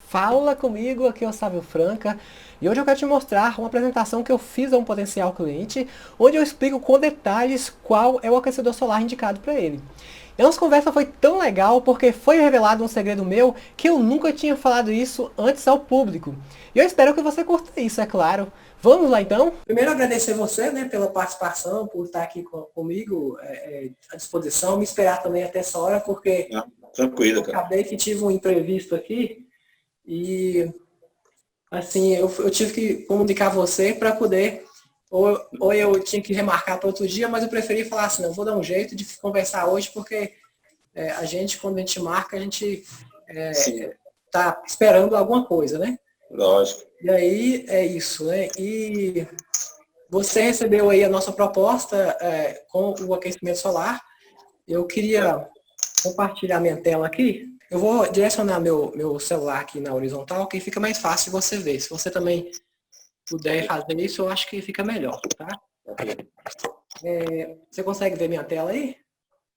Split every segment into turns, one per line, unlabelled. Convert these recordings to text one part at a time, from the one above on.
Fala comigo, aqui é o Sávio Franca e hoje eu quero te mostrar uma apresentação que eu fiz a um potencial cliente, onde eu explico com detalhes qual é o aquecedor solar indicado para ele. E a nossa conversa foi tão legal porque foi revelado um segredo meu que eu nunca tinha falado isso antes ao público. E eu espero que você curta isso, é claro. Vamos lá então? Primeiro agradecer você, né, pela participação, por estar aqui comigo à disposição, me esperar também até essa hora, porque
Ah, tranquilo,
eu
cara.
acabei que tive um imprevisto aqui. E assim, eu tive que comunicar você para poder, ou eu tinha que remarcar para outro dia, mas eu preferi falar assim, não, vou dar um jeito de conversar hoje, porque a gente, quando a gente marca, a gente
Sim,
tá esperando alguma coisa, né?
lógico.
E aí é isso, né? E você recebeu aí a nossa proposta com o aquecimento solar. Eu
Certo.
queria compartilhar minha tela aqui. Eu vou direcionar meu celular aqui na horizontal, que fica mais fácil você ver. Se você também puder fazer isso, eu acho que fica melhor, tá?
Ok.
Você consegue ver minha tela aí?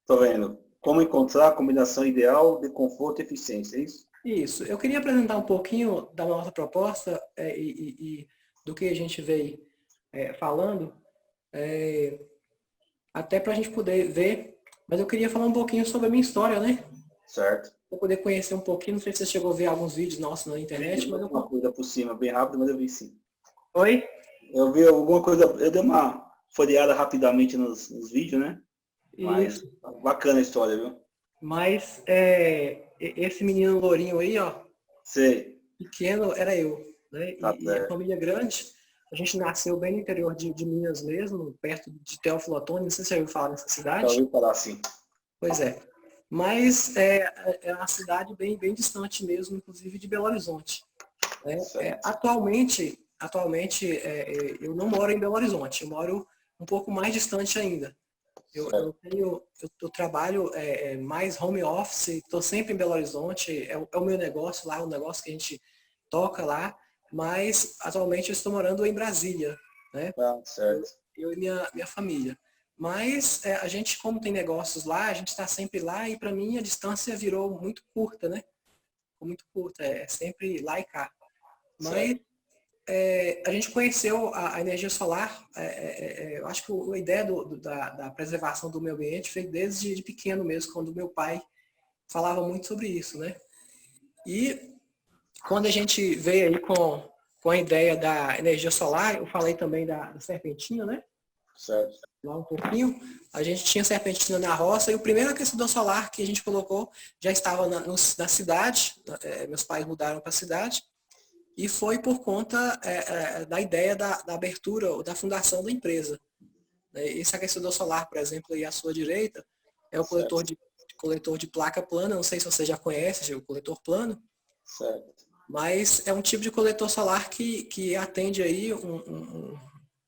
Tô vendo. Como encontrar a combinação ideal de conforto e eficiência, é isso?
Isso. Eu queria apresentar um pouquinho da nossa proposta e do que a gente veio falando, é, até para a gente poder ver. Mas eu queria falar um pouquinho sobre a minha história, né?
Certo.
Para poder conhecer um pouquinho. Não sei se você chegou a ver alguns vídeos nossos na
Vi
internet, mas
alguma coisa por cima, bem rápido, mas eu vi sim.
Oi?
Eu vi alguma coisa, eu dei uma folheada rapidamente nos vídeos, né? Mas
Isso.
bacana a história, viu?
Mas esse menino lourinho aí, ó,
Sei,
pequeno era eu, né?
tá
E a
certo.
família grande, a gente nasceu bem no interior de Minas mesmo, perto de Teófilo Otoni, não sei se você já ouviu falar nessa
Já
cidade.
ouvi falar assim.
Pois é. Mas é uma cidade bem distante mesmo, inclusive de Belo Horizonte. Né?
Certo.
Atualmente, eu não moro em Belo Horizonte, eu moro um pouco mais distante ainda.
Certo.
Eu trabalho mais home office, estou sempre em Belo Horizonte, é o meu negócio lá, o negócio que a gente toca lá, mas atualmente eu estou morando em Brasília, né?
Tá
Eu,
certo.
eu e minha família. Mas a gente, como tem negócios lá, a gente está sempre lá e para mim a distância virou muito curta, né? Ficou muito curta, é sempre lá e cá. Mas
Certo.
a gente conheceu a energia solar, eu acho que a ideia da preservação do meio ambiente veio desde de pequeno mesmo, quando meu pai falava muito sobre isso, né? E quando a gente veio aí com a ideia da energia solar, eu falei também da serpentina, né?
Certo.
Lá um pouquinho, a gente tinha serpentina na roça e o primeiro aquecedor solar que a gente colocou já estava na cidade, meus pais mudaram para a cidade, e foi por conta da ideia da abertura ou da fundação da empresa. Esse aquecedor solar, por exemplo, aí à sua direita, é o
Certo.
coletor de placa plana, não sei se você já conhece o coletor plano,
Certo.
mas é um tipo de coletor solar que atende aí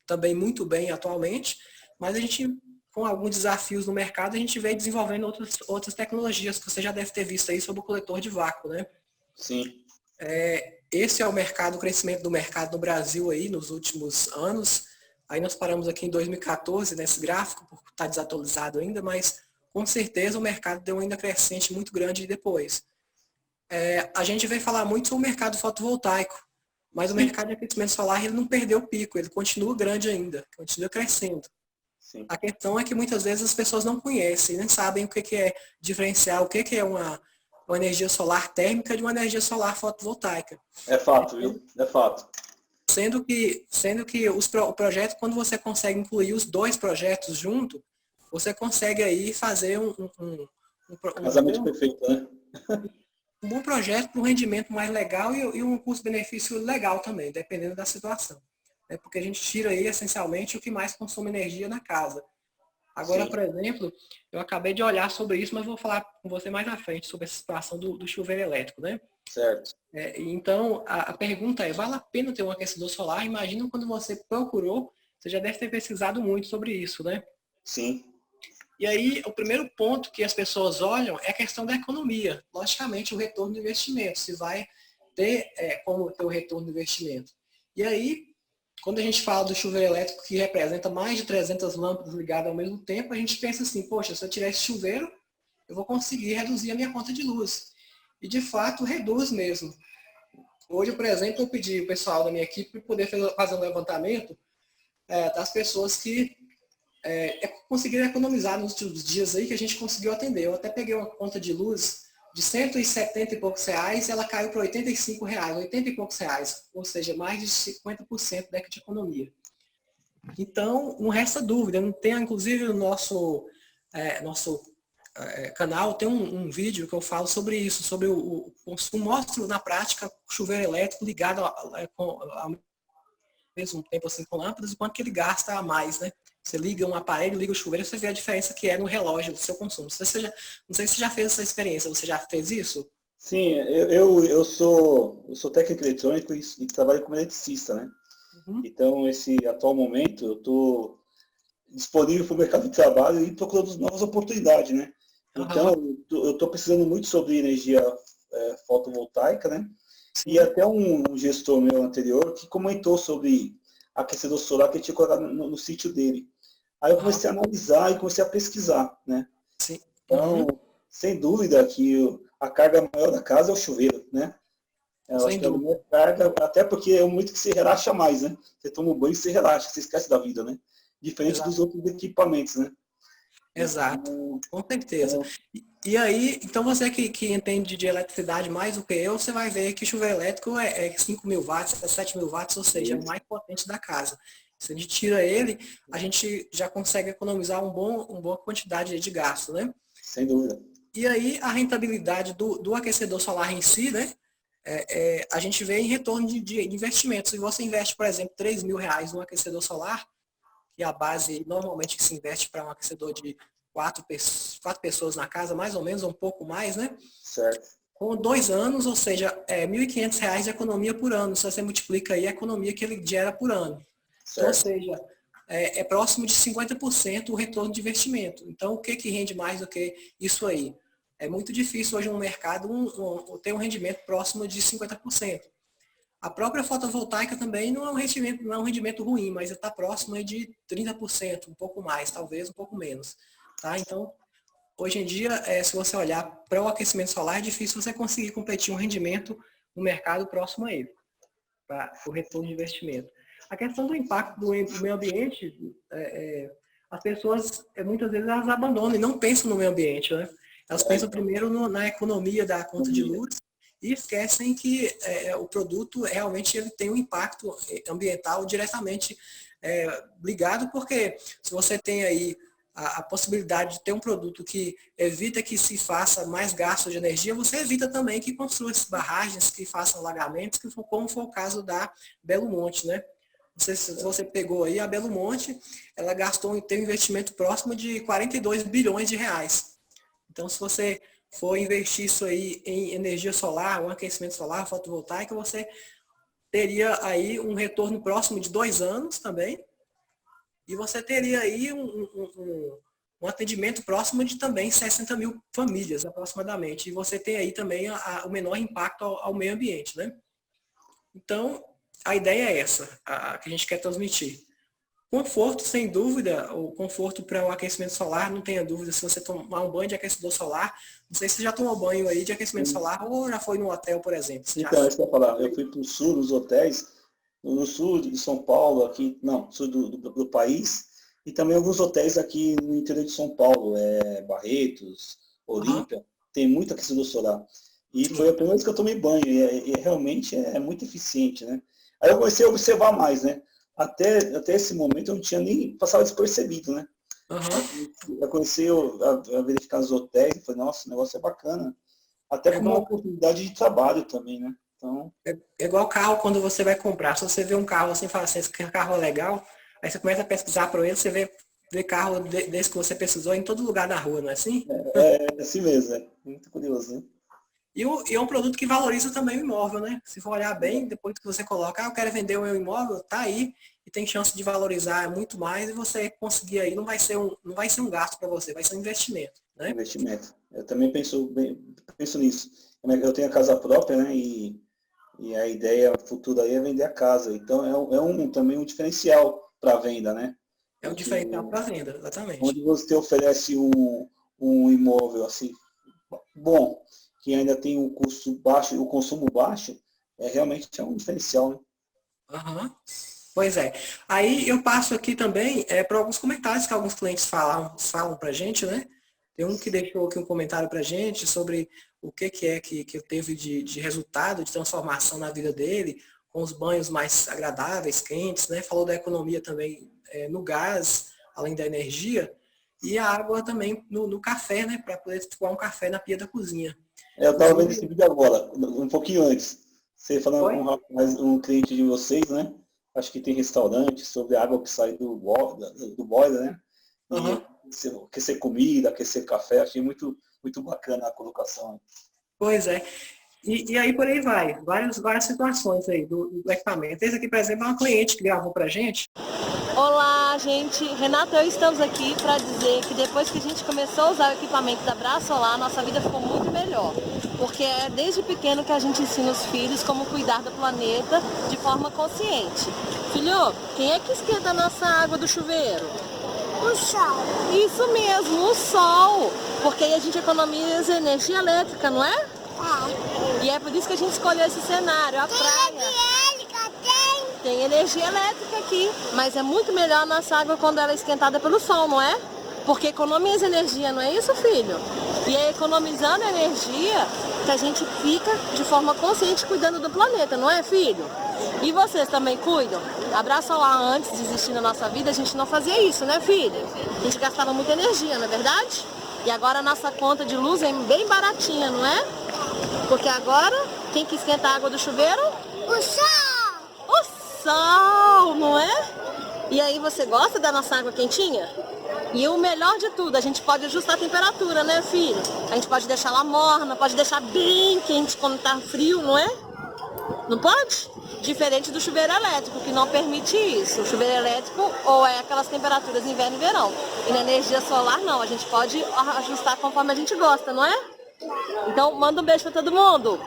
também muito bem atualmente, mas a gente, com alguns desafios no mercado, a gente vem desenvolvendo outras tecnologias que você já deve ter visto aí sobre o coletor de vácuo, né?
Sim.
Esse é o mercado, o crescimento do mercado no Brasil aí nos últimos anos. Aí nós paramos aqui em 2014 nesse gráfico, porque está desatualizado ainda, mas com certeza o mercado deu ainda crescente muito grande depois. A gente veio falar muito sobre o mercado fotovoltaico, mas o
Sim.
mercado de aquecimento solar ele não perdeu o pico, ele continua grande ainda, continua crescendo.
Sim.
A questão é que muitas vezes as pessoas não conhecem, nem sabem o que é diferenciar, o que é uma energia solar térmica de uma energia solar fotovoltaica.
É fato, viu? É fato.
Sendo que o projeto, quando você consegue incluir os dois projetos junto, você consegue aí fazer um
Casamento
bom,
perfeito, né?
um bom projeto para um rendimento mais legal e um custo-benefício legal também, dependendo da situação. Porque a gente tira aí, essencialmente, o que mais consome energia na casa. Agora,
Sim.
por exemplo, eu acabei de olhar sobre isso, mas vou falar com você mais à frente sobre essa situação do chuveiro elétrico, né?
Certo.
Então, a pergunta é, vale a pena ter um aquecedor solar? Imagina quando você procurou, você já deve ter pesquisado muito sobre isso, né?
Sim.
E aí, o primeiro ponto que as pessoas olham é a questão da economia. Logicamente, o retorno do investimento, se vai ter como ter o retorno do investimento. E aí, quando a gente fala do chuveiro elétrico que representa mais de 300 lâmpadas ligadas ao mesmo tempo, a gente pensa assim, poxa, se eu tirar esse chuveiro, eu vou conseguir reduzir a minha conta de luz. E de fato reduz mesmo. Hoje, por exemplo, eu pedi o pessoal da minha equipe para poder fazer um levantamento das pessoas que conseguiram economizar nos últimos dias aí que a gente conseguiu atender. Eu até peguei uma conta de luz de 170 e poucos reais e ela caiu para 85 reais, 80 e poucos reais, ou seja, mais de 50% de economia. Então, não resta dúvida, não tem, inclusive, no nosso canal tem um vídeo que eu falo sobre isso, sobre o consumo, mostro na prática o chuveiro elétrico ligado ao mesmo tempo assim com lâmpadas, o quanto que ele gasta a mais, né? Você liga um aparelho, liga o chuveiro, você vê a diferença que é no relógio do seu consumo. Não sei se você já fez essa experiência, você já fez isso?
Sim, eu sou técnico eletrônico e trabalho como eletricista, né?
Uhum.
Então, esse atual momento, eu estou disponível para o mercado de trabalho e procurando novas oportunidades, né? Então, eu estou precisando muito sobre energia fotovoltaica, né? Sim. E até um gestor meu anterior que comentou sobre aquecedor solar que ele tinha colocado no sítio dele. Aí eu comecei a analisar e comecei a pesquisar, né?
Sim.
Então, sem dúvida que a carga maior da casa é o chuveiro, né? Eu acho que é a minha carga, até porque é muito que você relaxa mais, né? Você toma um banho e você relaxa, você esquece da vida, né? Diferente dos outros equipamentos, né?
Exato, com certeza. E aí, então você que entende de eletricidade mais do que eu, você vai ver que chuveiro elétrico é 5.000 watts, é 7.000 watts, ou seja, é o mais potente da casa. Se a gente tira ele, a gente já consegue economizar uma boa quantidade de gasto, né?
Sem dúvida.
E aí, a rentabilidade do aquecedor solar em si, né? A gente vê em retorno de investimentos. Se você investe, por exemplo, 3.000 reais no aquecedor solar, que é a base normalmente que se investe para um aquecedor de quatro pessoas na casa, mais ou menos, ou um pouco mais, né?
Certo.
Com 2 anos, ou seja, R$ 1.500 de economia por ano. Se você multiplica aí a economia que ele gera por ano. Certo. Então, ou seja, é próximo de 50% o retorno de investimento. Então, o que rende mais do que isso aí? É muito difícil hoje no mercado ter um rendimento próximo de 50%. A própria fotovoltaica também não é um rendimento ruim, mas está próximo de 30%, um pouco mais, talvez um pouco menos. Tá? Então, hoje em dia, se você olhar para o aquecimento solar, é difícil você conseguir competir um rendimento no mercado próximo a ele, para o retorno de investimento. A questão do impacto do meio ambiente, as pessoas muitas vezes elas abandonam e não pensam no meio ambiente, né? Elas pensam primeiro na economia da conta de luz e esquecem que o produto realmente ele tem um impacto ambiental diretamente ligado, porque se você tem aí a possibilidade de ter um produto que evita que se faça mais gasto de energia, você evita também que construa barragens, que façam alagamentos, como foi o caso da Belo Monte, né? Não sei se você pegou aí, a Belo Monte, ela tem um investimento próximo de 42 bilhões de reais. Então, se você for investir isso aí em energia solar, um aquecimento solar, fotovoltaica, você teria aí um retorno próximo de 2 anos também, e você teria aí um atendimento próximo de também 60 mil famílias, aproximadamente. E você tem aí também o menor impacto ao meio ambiente, né? Então, a ideia é essa, que a gente quer transmitir. Conforto, sem dúvida, o conforto para o aquecimento solar, não tenha dúvida, se você tomar um banho de aquecedor solar, não sei se você já tomou banho aí de aquecimento solar ou já foi no hotel, por exemplo.
Então, isso que eu ia falar, eu fui para o sul, nos hotéis, no sul de São Paulo, aqui, não, sul do país, e também alguns hotéis aqui no interior de São Paulo, Barretos, Olímpia, tem muito aquecedor solar. E foi a primeira vez que eu tomei banho, e realmente é muito eficiente, né? Aí eu comecei a observar mais, né? Até esse momento eu não tinha nem passado despercebido, né? Eu comecei a verificar os hotéis e falei, nossa, o negócio é bacana. Até como uma oportunidade de trabalho também, né? Então...
É igual carro quando você vai comprar. Se você vê um carro assim e fala assim, esse carro é legal, aí você começa a pesquisar por ele, você vê carro desse que você pesquisou em todo lugar da rua, não é assim?
É assim mesmo, é muito curioso, né?
E é um produto que valoriza também o imóvel, né? Se for olhar bem, depois que você coloca, eu quero vender o meu imóvel, tá aí, e tem chance de valorizar muito mais, e você conseguir aí, não vai ser um gasto para você, vai ser um investimento, né?
Investimento. Eu também penso nisso. Eu tenho a casa própria, né? E a ideia futura aí é vender a casa. Então também um diferencial para a venda, né?
É um diferencial para a venda, exatamente.
Onde você oferece um imóvel assim bom, que ainda tem um custo baixo, o consumo baixo, realmente é um diferencial, né?
Aham. Pois é. Aí eu passo aqui também para alguns comentários que alguns clientes falam para a gente, né? Tem um que deixou aqui um comentário para a gente sobre o que é que teve de resultado, de transformação na vida dele, com os banhos mais agradáveis, quentes, né? Falou da economia também no gás, além da energia, e a água também no café, né? Para poder tomar um café na pia da cozinha.
Eu estava vendo esse
Inclusive,
vídeo agora, um pouquinho antes. Você falando com
foi?
um rapaz, um cliente de vocês, né? Acho que tem restaurante sobre a água que sai do boiler, né? E
Aham.
aquecer comida, aquecer café. Achei muito bacana a colocação.
Pois é. E aí por aí vai, várias situações aí do equipamento. Esse aqui, por exemplo, é uma cliente que gravou pra gente.
Olá, gente. Renata e eu estamos aqui para dizer que depois que a gente começou a usar o equipamento da Bra Solar, nossa vida ficou muito melhor. Porque é desde pequeno que a gente ensina os filhos como cuidar do planeta de forma consciente. Filho, quem é que esquenta a nossa água do chuveiro? O sol. Isso mesmo, o sol. Porque aí a gente economiza energia elétrica, não é? É. E é por isso que a gente escolheu esse cenário, a praia. Tem energia elétrica aqui, mas é muito melhor a nossa água quando ela é esquentada pelo sol, não é? Porque economiza energia, não é isso, filho? E é economizando energia que a gente fica de forma consciente cuidando do planeta, não é, filho? E vocês também cuidam? Abraça lá antes de existir na nossa vida, a gente não fazia isso, né, filho? A gente gastava muita energia, não é verdade? E agora a nossa conta de luz é bem baratinha, não é? Porque agora, quem que esquenta a água do chuveiro? O sol! O sol, não é? E aí, você gosta da nossa água quentinha? E o melhor de tudo, a gente pode ajustar a temperatura, né, filho? A gente pode deixar ela morna, pode deixar bem quente quando tá frio, não é? Não pode? Diferente do chuveiro elétrico, que não permite isso. O chuveiro elétrico ou é aquelas temperaturas inverno e verão. E na energia solar, não. A gente pode ajustar conforme a gente gosta, não é? Então, manda um beijo pra todo mundo.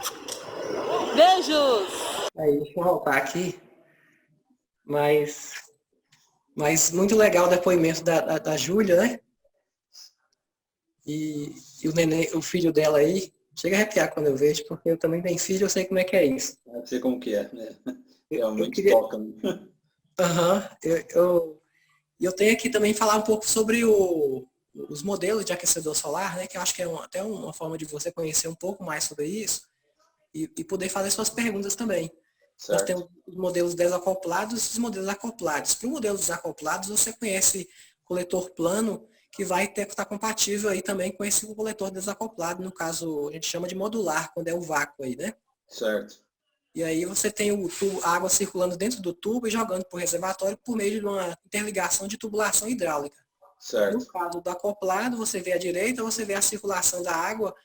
Beijos!
Aí, deixa eu voltar aqui. Mas muito legal o depoimento da Júlia, né? E o neném, o filho dela aí, chega a arrepiar quando eu vejo, porque eu também tenho filho, eu sei como é que é isso.
Não sei como que é, né?
Eu
Realmente
queria.
toca, né?
Aham, eu tenho aqui também falar um pouco sobre os modelos de aquecedor solar, né? Que eu acho que é até uma forma de você conhecer um pouco mais sobre isso e poder fazer suas perguntas também. Nós
Certo.
temos os modelos desacoplados e os modelos acoplados. Para o modelo desacoplados, você conhece coletor plano, que vai estar compatível aí também com esse coletor desacoplado, no caso, a gente chama de modular, quando é o vácuo aí, né?
Certo.
E aí você tem a água circulando dentro do tubo e jogando para o reservatório por meio de uma interligação de tubulação hidráulica. No
Certo.
caso do acoplado, você vê à direita, você vê a circulação da água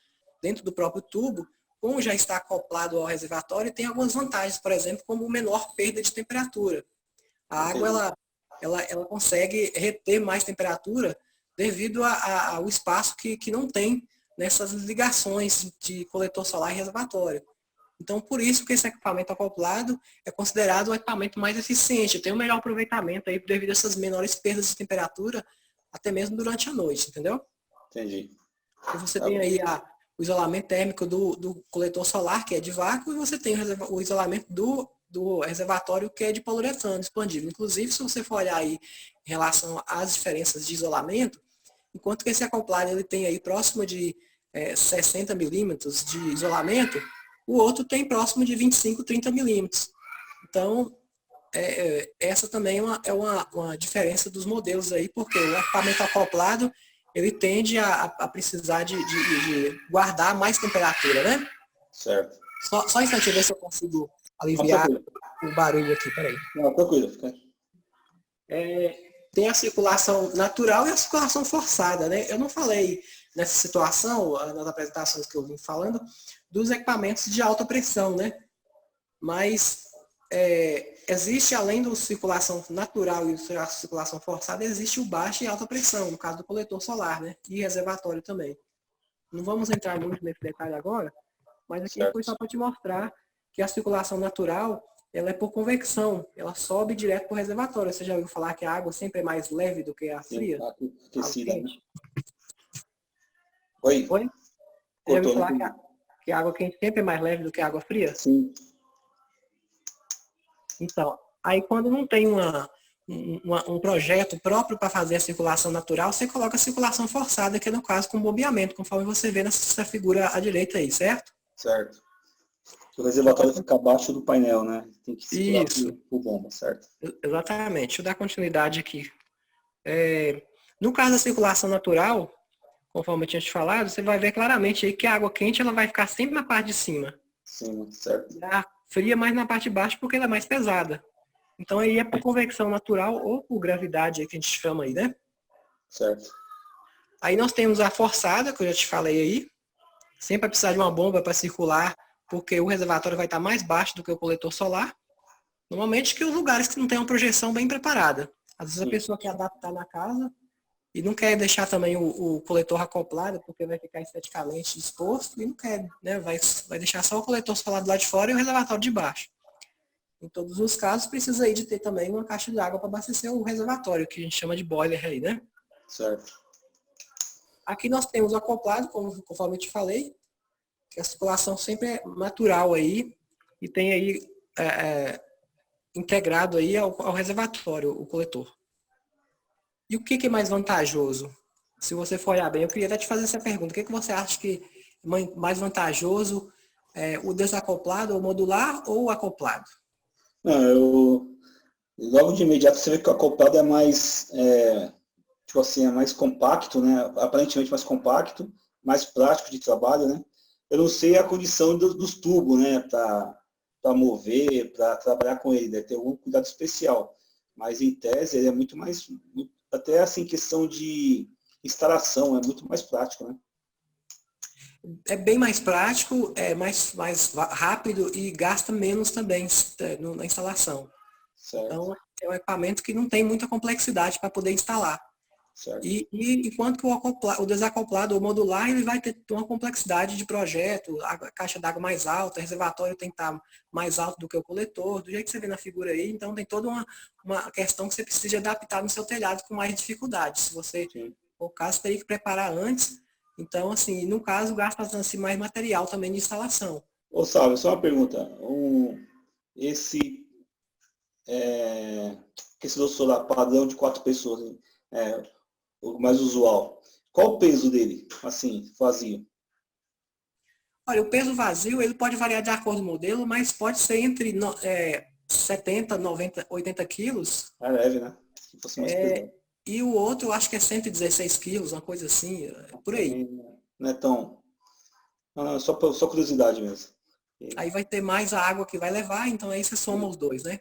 dentro do próprio tubo, como já está acoplado ao reservatório, tem algumas vantagens, por exemplo, como menor perda de temperatura. A água
Entendi.
ela consegue reter mais temperatura devido ao espaço que não tem nessas ligações de coletor solar e reservatório. Então, por isso que esse equipamento acoplado é considerado o equipamento mais eficiente, tem um melhor aproveitamento aí devido a essas menores perdas de temperatura, até mesmo durante a noite, entendeu?
Entendi.
E você
Tá
tem
bom.
aí o isolamento térmico do coletor solar, que é de vácuo, e você tem o isolamento do reservatório, que é de poliuretano expandível. Inclusive, se você for olhar aí em relação às diferenças de isolamento, enquanto que esse acoplado ele tem aí próximo de 60 milímetros de isolamento, o outro tem próximo de 25, 30 milímetros. Então, essa também é uma diferença dos modelos aí, porque o equipamento acoplado ele tende a precisar de guardar mais temperatura, né?
Certo.
Só um instantinho, ver se eu consigo
Não,
aliviar
tranquilo.
o barulho aqui, peraí.
Não, tranquilo. Fica.
Tem a circulação natural e a circulação forçada, né? Eu não falei nessa situação, nas apresentações que eu vim falando, dos equipamentos de alta pressão, né? Mas existe, além da circulação natural e da circulação forçada, existe o baixa e alta pressão, no caso do coletor solar, né? E reservatório também. Não vamos entrar muito nesse detalhe agora, mas aqui foi só
Certo.
para te mostrar que a circulação natural ela é por convecção, ela sobe direto para o reservatório. Você já ouviu falar que a água sempre é mais leve do que a
Sim,
fria?
tá
A
aquecida, né?
quente?
Oi?
Oi? Você já ouviu
Cortou, não
falar
entendi.
que a água quente sempre é mais leve do que a água fria?
Sim.
Então, aí quando não tem um projeto próprio para fazer a circulação natural, você coloca a circulação forçada, que é no caso com bombeamento, conforme você vê nessa figura à direita aí, certo?
Certo. O reservatório fica abaixo do painel, né? Tem que circular
Isso,
por bomba, certo?
exatamente. Deixa eu dar continuidade aqui. No caso da circulação natural, conforme eu tinha te falado, você vai ver claramente aí que a água quente ela vai ficar sempre na parte de cima.
Sim, certo.
E a fria mais na parte de baixo porque ela é mais pesada. Então aí é por convecção natural ou por gravidade aí que a gente chama aí, né?
Certo.
Aí nós temos a forçada, que eu já te falei aí. Sempre vai precisar de uma bomba para circular, porque o reservatório vai estar mais baixo do que o coletor solar. Normalmente que os lugares que não tem uma projeção bem preparada. Às vezes a pessoa quer adaptar na casa e não quer deixar também o coletor acoplado, porque vai ficar esteticamente exposto, e não quer, né? Vai deixar só o coletor solar do lado de fora e o reservatório de baixo. Em todos os casos, precisa aí de ter também uma caixa de água para abastecer o reservatório, que a gente chama de boiler aí, né?
Certo.
Aqui nós temos o acoplado, conforme eu te falei, que a circulação sempre é natural aí, e tem aí integrado aí ao reservatório, o coletor. E o que é mais vantajoso? Se você for olhar bem, eu queria até te fazer essa pergunta. O que você acha que é mais vantajoso, o desacoplado, o modular ou o acoplado?
Não, logo de imediato você vê que o acoplado é mais, tipo assim, é mais compacto, né? Aparentemente mais compacto, mais prático de trabalho, né? Eu não sei a condição dos tubos, né? Para mover, para trabalhar com ele, deve ter algum cuidado especial. Mas em tese ele é muito mais, até assim, questão de instalação, é muito mais prático, né?
É bem mais prático, é mais rápido e gasta menos também na instalação.
Certo.
Então, é um equipamento que não tem muita complexidade para poder instalar.
Certo.
E enquanto que o desacoplado ou modular, ele vai ter uma complexidade de projeto, a caixa d'água mais alta, o reservatório tem que estar mais alto do que o coletor, do jeito que você vê na figura aí. Então, tem toda uma questão que você precisa adaptar no seu telhado com mais dificuldade. Se você, por caso, teria que preparar antes. Então, assim, no caso, gasta assim, mais material também de instalação.
Ô, Sábio, só uma pergunta. Esse aquecedor solar padrão de 4 pessoas, o mais usual, qual o peso dele, assim, vazio?
Olha, o peso vazio ele pode variar de acordo com o modelo, mas pode ser entre 70, 90, 80 quilos.
É leve, né? Se fosse mais pesado.
E o outro, eu acho que é 116 quilos, uma coisa assim, por aí.
Também não é tão... Não, só curiosidade mesmo.
Aí vai ter mais a água que vai levar, então aí você soma os dois, né?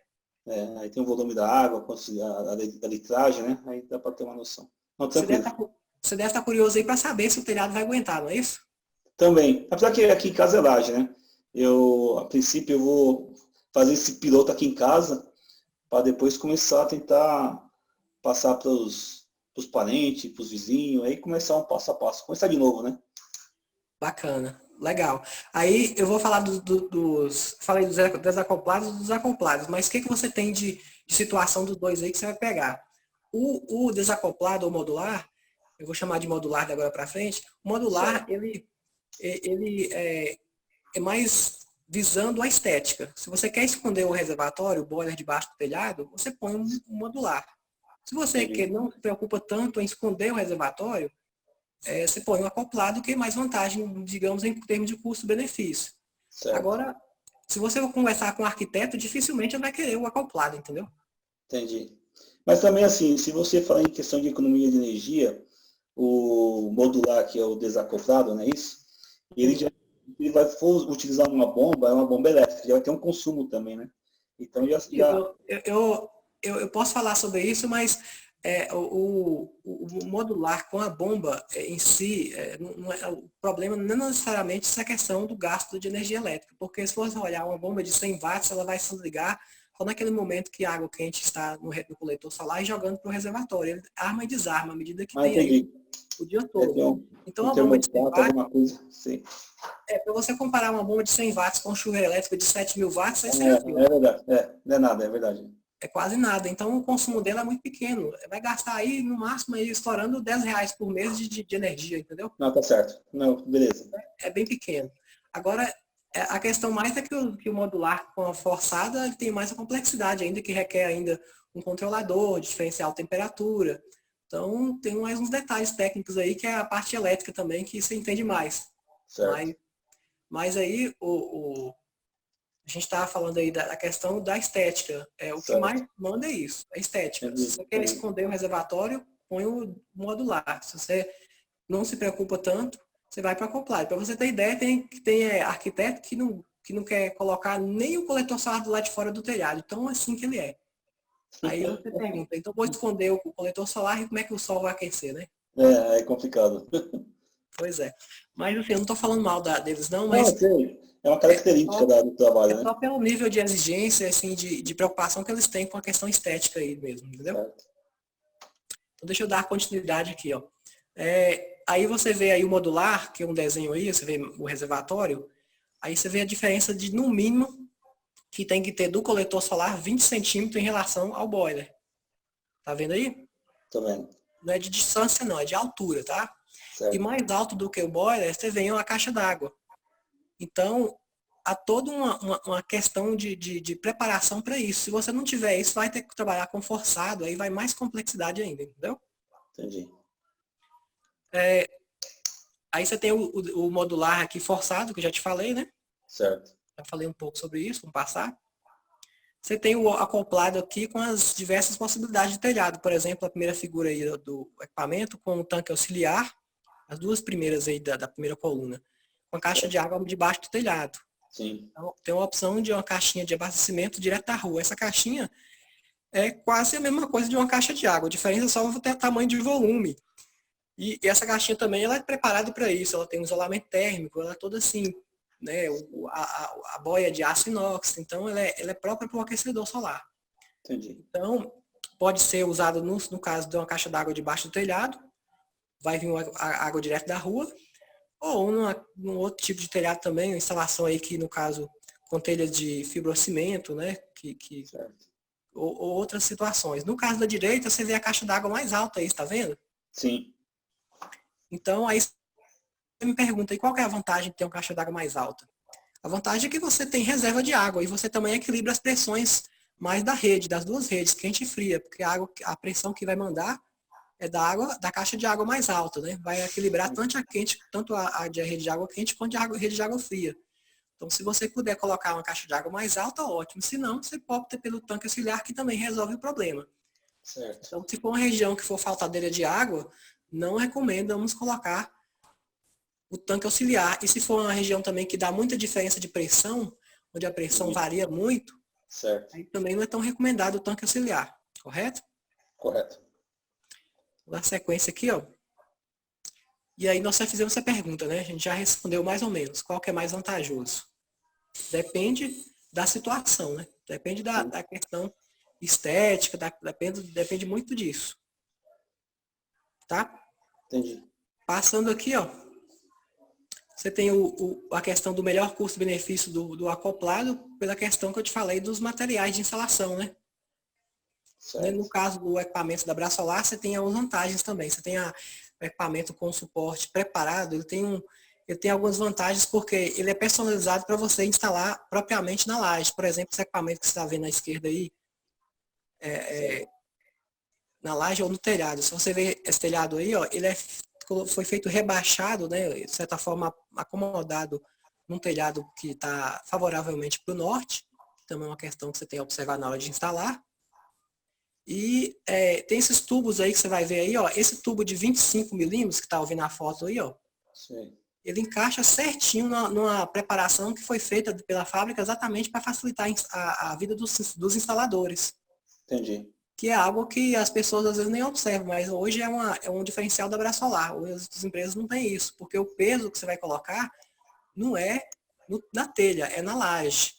Aí tem o volume da água, a litragem, né? Aí dá para ter uma noção. Não, tranquilo.
Você deve estar curioso aí para saber se o telhado vai aguentar, não é isso?
Também. Apesar que aqui em casa é laje, né? A princípio, eu vou fazer esse piloto aqui em casa para depois começar a tentar passar para os parentes, para os vizinhos, aí começar um passo a passo. Começar de novo, né?
Bacana, legal. Aí eu vou falar falei dos desacoplados e dos acoplados, mas o que você tem de situação dos dois aí que você vai pegar? O desacoplado ou modular, eu vou chamar de modular de agora para frente, o modular, ele é mais visando a estética. Se você quer esconder o reservatório, o boiler debaixo do telhado, você põe um modular. Se você não se preocupa tanto em esconder o reservatório, você põe um acoplado que é mais vantagem, digamos, em termos de custo-benefício. Agora, se você for conversar com um arquiteto, dificilmente ele vai querer o acoplado, entendeu?
Entendi. Mas também, assim, se você falar em questão de economia de energia, o modular, que é o desacoplado, não é isso? Ele vai utilizar uma bomba elétrica, já vai ter um consumo também, né? Então
eu posso falar sobre isso, mas o modular com a bomba em si, o problema não é necessariamente essa questão do gasto de energia elétrica, porque se você olhar uma bomba de 100 watts, ela vai se ligar só naquele momento que a água quente está no coletor solar e jogando para o reservatório. Ele arma e desarma à medida que tem aí o dia todo. Então a bomba de 100 watts, para você comparar uma bomba de 100 watts com um chuveiro elétrico de 7.000 watts,
é verdade, não é nada, é verdade.
É quase nada. Então o consumo dela é muito pequeno. Vai gastar aí, no máximo, aí, estourando R$10 por mês de energia, entendeu?
Não, tá certo. Não, beleza.
É bem pequeno. Agora, A questão mais é que o modular com a forçada ele tem mais a complexidade ainda, que requer ainda um controlador, diferencial temperatura. Então, tem mais uns detalhes técnicos aí, que é a parte elétrica também, que você entende mais.
Certo.
Mas aí, a gente estava falando aí da questão da estética. O que mais manda é isso, a estética. Se você quer esconder o reservatório, põe o modular. Se você não se preocupa tanto, você vai para acoplado. Para você ter ideia, tem arquiteto que não quer colocar nem o coletor solar do lado de fora do telhado. Então, assim que ele é. Aí você pergunta, então vou esconder o coletor solar e como é que o sol vai aquecer, né?
É complicado.
Pois é. Mas assim, eu não estou falando mal deles não,
Não,
mas
sei. É uma característica do trabalho, né?
só pelo nível de exigência, assim, de preocupação que eles têm com a questão estética aí mesmo, entendeu?
Certo.
Então deixa eu dar continuidade aqui, ó. Aí você vê aí o modular, que é um desenho aí, você vê o reservatório, aí você vê a diferença de, no mínimo, que tem que ter do coletor solar 20 centímetros em relação ao boiler. Tá vendo aí?
Tô vendo.
Não é de distância não, é de altura, tá?
Certo.
E mais alto do que o boiler, você vê uma caixa d'água. Então, há toda uma questão de preparação para isso. Se você não tiver isso, vai ter que trabalhar com forçado, aí vai mais complexidade ainda, entendeu?
Entendi.
Aí você tem o modular aqui forçado, que eu já te falei, né?
Certo.
Já falei um pouco sobre isso, vamos passar. Você tem o acoplado aqui com as diversas possibilidades de telhado. Por exemplo, a primeira figura aí do equipamento com o tanque auxiliar, as duas primeiras aí da primeira coluna, com a caixa de água debaixo do telhado.
Sim.
Então, tem uma opção de uma caixinha de abastecimento direto da rua. Essa caixinha é quase a mesma coisa de uma caixa de água. A diferença é só o tamanho de volume. E essa caixinha também ela é preparada para isso. Ela tem um isolamento térmico, ela é toda assim, né? A boia de aço inox. Então, ela é própria para o aquecedor solar.
Entendi.
Então, pode ser usado no caso de uma caixa d'água debaixo do telhado. Vai vir a água direto da rua. Ou num outro tipo de telhado também, uma instalação aí que, no caso, com telhas de fibrocimento, né? Ou outras situações. No caso da direita, você vê a caixa d'água mais alta aí, está vendo?
Sim.
Então, aí você me pergunta, e qual é a vantagem de ter uma caixa d'água mais alta? A vantagem é que você tem reserva de água e você também equilibra as pressões mais da rede, das duas redes, quente e fria, porque a pressão que vai mandar é da caixa de água mais alta, né? Vai equilibrar tanto a de rede de água quente quanto a rede de água fria. Então, se você puder colocar uma caixa de água mais alta, ótimo. Se não, você pode optar pelo tanque auxiliar, que também resolve o problema.
Certo.
Então, se for uma região que for faltadeira de água, não recomendamos colocar o tanque auxiliar. E se for uma região também que dá muita diferença de pressão, onde a pressão varia muito,
certo.
Aí também não é tão recomendado o tanque auxiliar, correto?
Correto.
Vou dar sequência aqui, ó. E aí nós só fizemos essa pergunta, né? A gente já respondeu mais ou menos. Qual que é mais vantajoso? Depende da situação, né? Depende da questão estética, depende muito disso. Tá?
Entendi.
Passando aqui, ó. Você tem a questão do melhor custo-benefício do acoplado, pela questão que eu te falei dos materiais de instalação, né?
Certo.
No caso do equipamento da Brasolar, você tem algumas vantagens também. Você tem o equipamento com suporte preparado, ele tem algumas vantagens porque ele é personalizado para você instalar propriamente na laje. Por exemplo, esse equipamento que você está vendo à esquerda aí, na laje ou no telhado. Se você ver esse telhado aí, ó, ele foi feito rebaixado, né, de certa forma acomodado num telhado que está favoravelmente para o norte, também é uma questão que você tem que observar na hora de instalar. E tem esses tubos aí que você vai ver aí, ó, esse tubo de 25 milímetros que está ouvindo na foto aí, ó,
Sim.
ele encaixa certinho numa preparação que foi feita pela fábrica exatamente para facilitar a vida dos instaladores.
Entendi.
Que é algo que as pessoas às vezes nem observam, mas hoje é um diferencial da Brasolar. Hoje as empresas não têm isso, porque o peso que você vai colocar não é na telha, é na laje.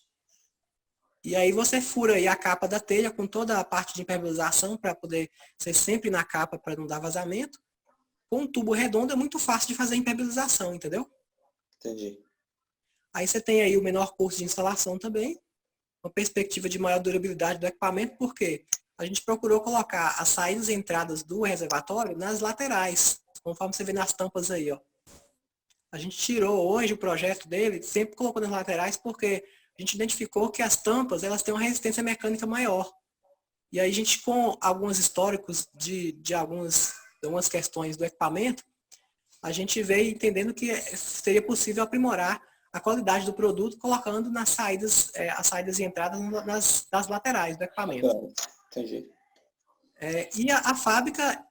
E aí você fura aí a capa da telha com toda a parte de impermeabilização para poder ser sempre na capa para não dar vazamento. Com um tubo redondo é muito fácil de fazer a impermeabilização, entendeu?
Entendi.
Aí você tem aí o menor custo de instalação também, uma perspectiva de maior durabilidade do equipamento, porque a gente procurou colocar as saídas e entradas do reservatório nas laterais, conforme você vê nas tampas aí, ó. A gente tirou hoje o projeto dele, sempre colocou nas laterais, porque a gente identificou que as tampas elas têm uma resistência mecânica maior. E aí a gente, com alguns históricos de algumas questões do equipamento, a gente veio entendendo que seria possível aprimorar a qualidade do produto colocando nas saídas, as saídas e entradas nas laterais do equipamento.
Entendi.
E a fábrica,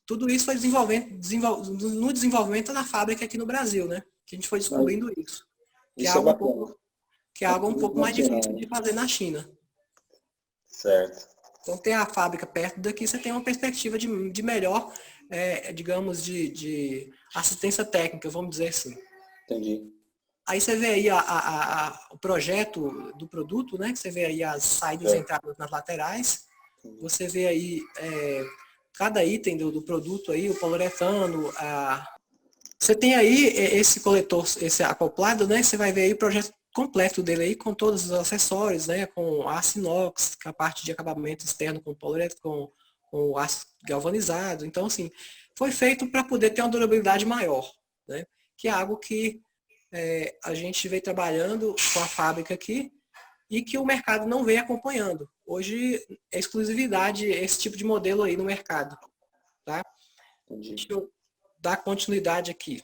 tudo isso foi no desenvolvimento da fábrica aqui no Brasil, né? Que a gente foi descobrindo isso. Que
Isso
é algo um pouco mais difícil de fazer na China.
Certo.
Então, ter a fábrica perto daqui, você tem uma perspectiva de melhor, digamos, de assistência técnica, vamos dizer assim.
Entendi.
Aí você vê aí o projeto do produto, né? Você vê aí as saídas e entradas nas laterais. Você vê aí cada item do produto aí, o poliuretano. Você tem aí esse coletor, esse acoplado, né? Você vai ver aí o projeto completo dele aí, com todos os acessórios, né? Com aço inox, com a parte de acabamento externo com poliuretano, com o aço galvanizado. Então, assim, foi feito para poder ter uma durabilidade maior, né? Que é algo que a gente veio trabalhando com a fábrica aqui e que o mercado não vem acompanhando. Hoje é exclusividade esse tipo de modelo aí no mercado. Tá? Deixa eu dar continuidade aqui.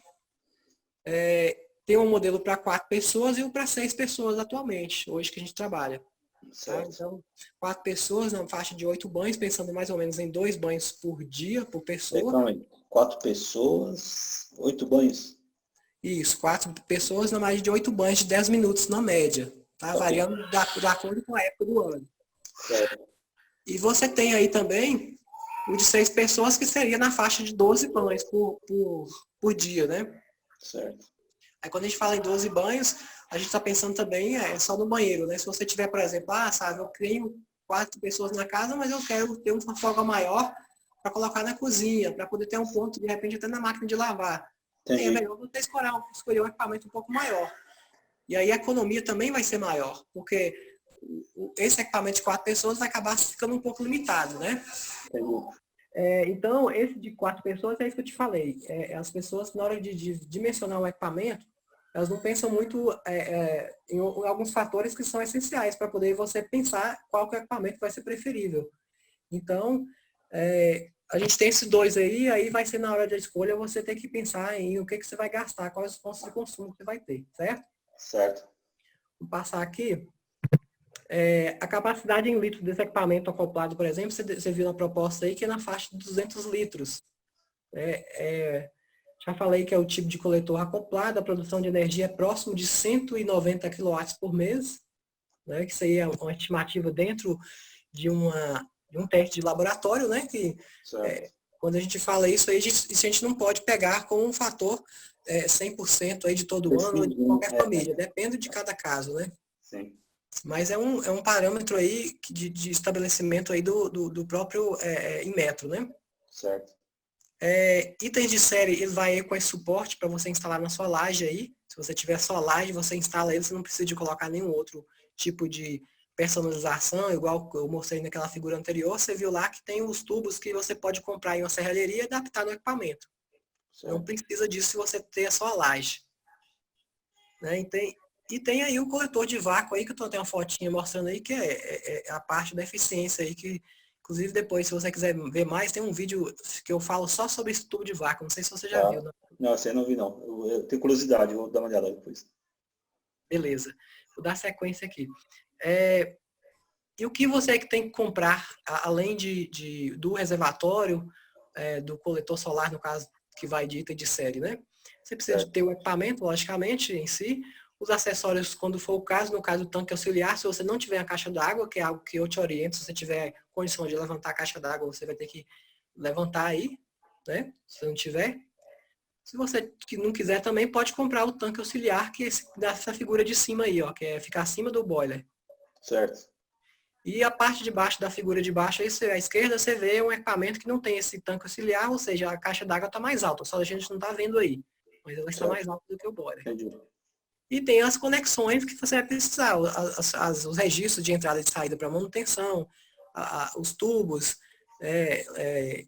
Tem um modelo para 4 pessoas e um para 6 pessoas atualmente, hoje que a gente trabalha. Tá? Então, 4 pessoas na faixa de 8 banhos, pensando mais ou menos em 2 banhos por dia, por pessoa.
Calma aí. 4 pessoas, 8 banhos?
Isso, 4 pessoas na média de 8 banhos de 10 minutos na média. Tá? Variando de acordo com a época do ano.
Certo.
E você tem aí também o de 6 pessoas, que seria na faixa de 12 banhos por dia, né?
Certo.
Aí quando a gente fala em 12 banhos, a gente está pensando também só no banheiro, né? Se você tiver, por exemplo, sabe, eu tenho 4 pessoas na casa, mas eu quero ter uma folga maior para colocar na cozinha, para poder ter um ponto, de repente, até na máquina de lavar. Aí é melhor você escolher um equipamento um pouco maior. E aí a economia também vai ser maior, porque esse equipamento de 4 pessoas vai acabar ficando um pouco limitado, né? Então, esse de 4 pessoas é isso que eu te falei. As pessoas, na hora de dimensionar o equipamento, elas não pensam muito em alguns fatores que são essenciais para poder você pensar qual que é o equipamento que vai ser preferível. Então, a gente tem esses dois aí vai ser na hora da escolha você ter que pensar em o que você vai gastar, quais os pontos de consumo que você vai ter, certo?
Certo.
Vou passar aqui. A capacidade em litros desse equipamento acoplado, por exemplo, você viu na proposta aí que é na faixa de 200 litros. Já falei que é o tipo de coletor acoplado, a produção de energia é próximo de 190 kW por mês, né, que isso aí é uma estimativa dentro de um teste de laboratório, né, que quando a gente fala isso aí, a gente não pode pegar como um fator 100% aí de todo ano ou de qualquer família, depende de cada caso, né?
Sim.
Mas é um parâmetro aí de estabelecimento aí do próprio Inmetro, né?
Certo.
Itens de série, ele vai aí com esse suporte para você instalar na sua laje aí. Se você tiver só laje, você instala ele, você não precisa de colocar nenhum outro tipo de personalização, igual eu mostrei naquela figura anterior. Você viu lá que tem os tubos que você pode comprar em uma serralheria e adaptar no equipamento. Certo. Não precisa disso se você ter só a laje. Né? E tem aí o coletor de vácuo aí, que eu tenho uma fotinha mostrando aí, que é a parte da eficiência aí, que inclusive depois, se você quiser ver mais, tem um vídeo que eu falo só sobre esse tubo de vácuo. Não sei se você já viu. Né?
Não, você não vi não. Eu tenho curiosidade, vou dar uma olhada depois.
Beleza. Vou dar sequência aqui. E o que você tem que comprar, além do reservatório, do coletor solar, no caso, que vai de item de série, né? Você precisa de ter o equipamento, logicamente, em si. Os acessórios, quando for o caso, no caso do tanque auxiliar, se você não tiver a caixa d'água, que é algo que eu te oriento, se você tiver condição de levantar a caixa d'água, você vai ter que levantar aí, né? Se não tiver. Se você não quiser também, pode comprar o tanque auxiliar, que é dessa figura de cima aí, ó, que fica acima do boiler.
Certo.
E a parte de baixo da figura de baixo, aí, à esquerda, você vê um equipamento que não tem esse tanque auxiliar, ou seja, a caixa d'água está mais alta, só a gente não está vendo aí. Mas ela está mais alta do que o boiler.
Entendi.
E tem as conexões que você vai precisar, os registros de entrada e de saída para manutenção, os tubos,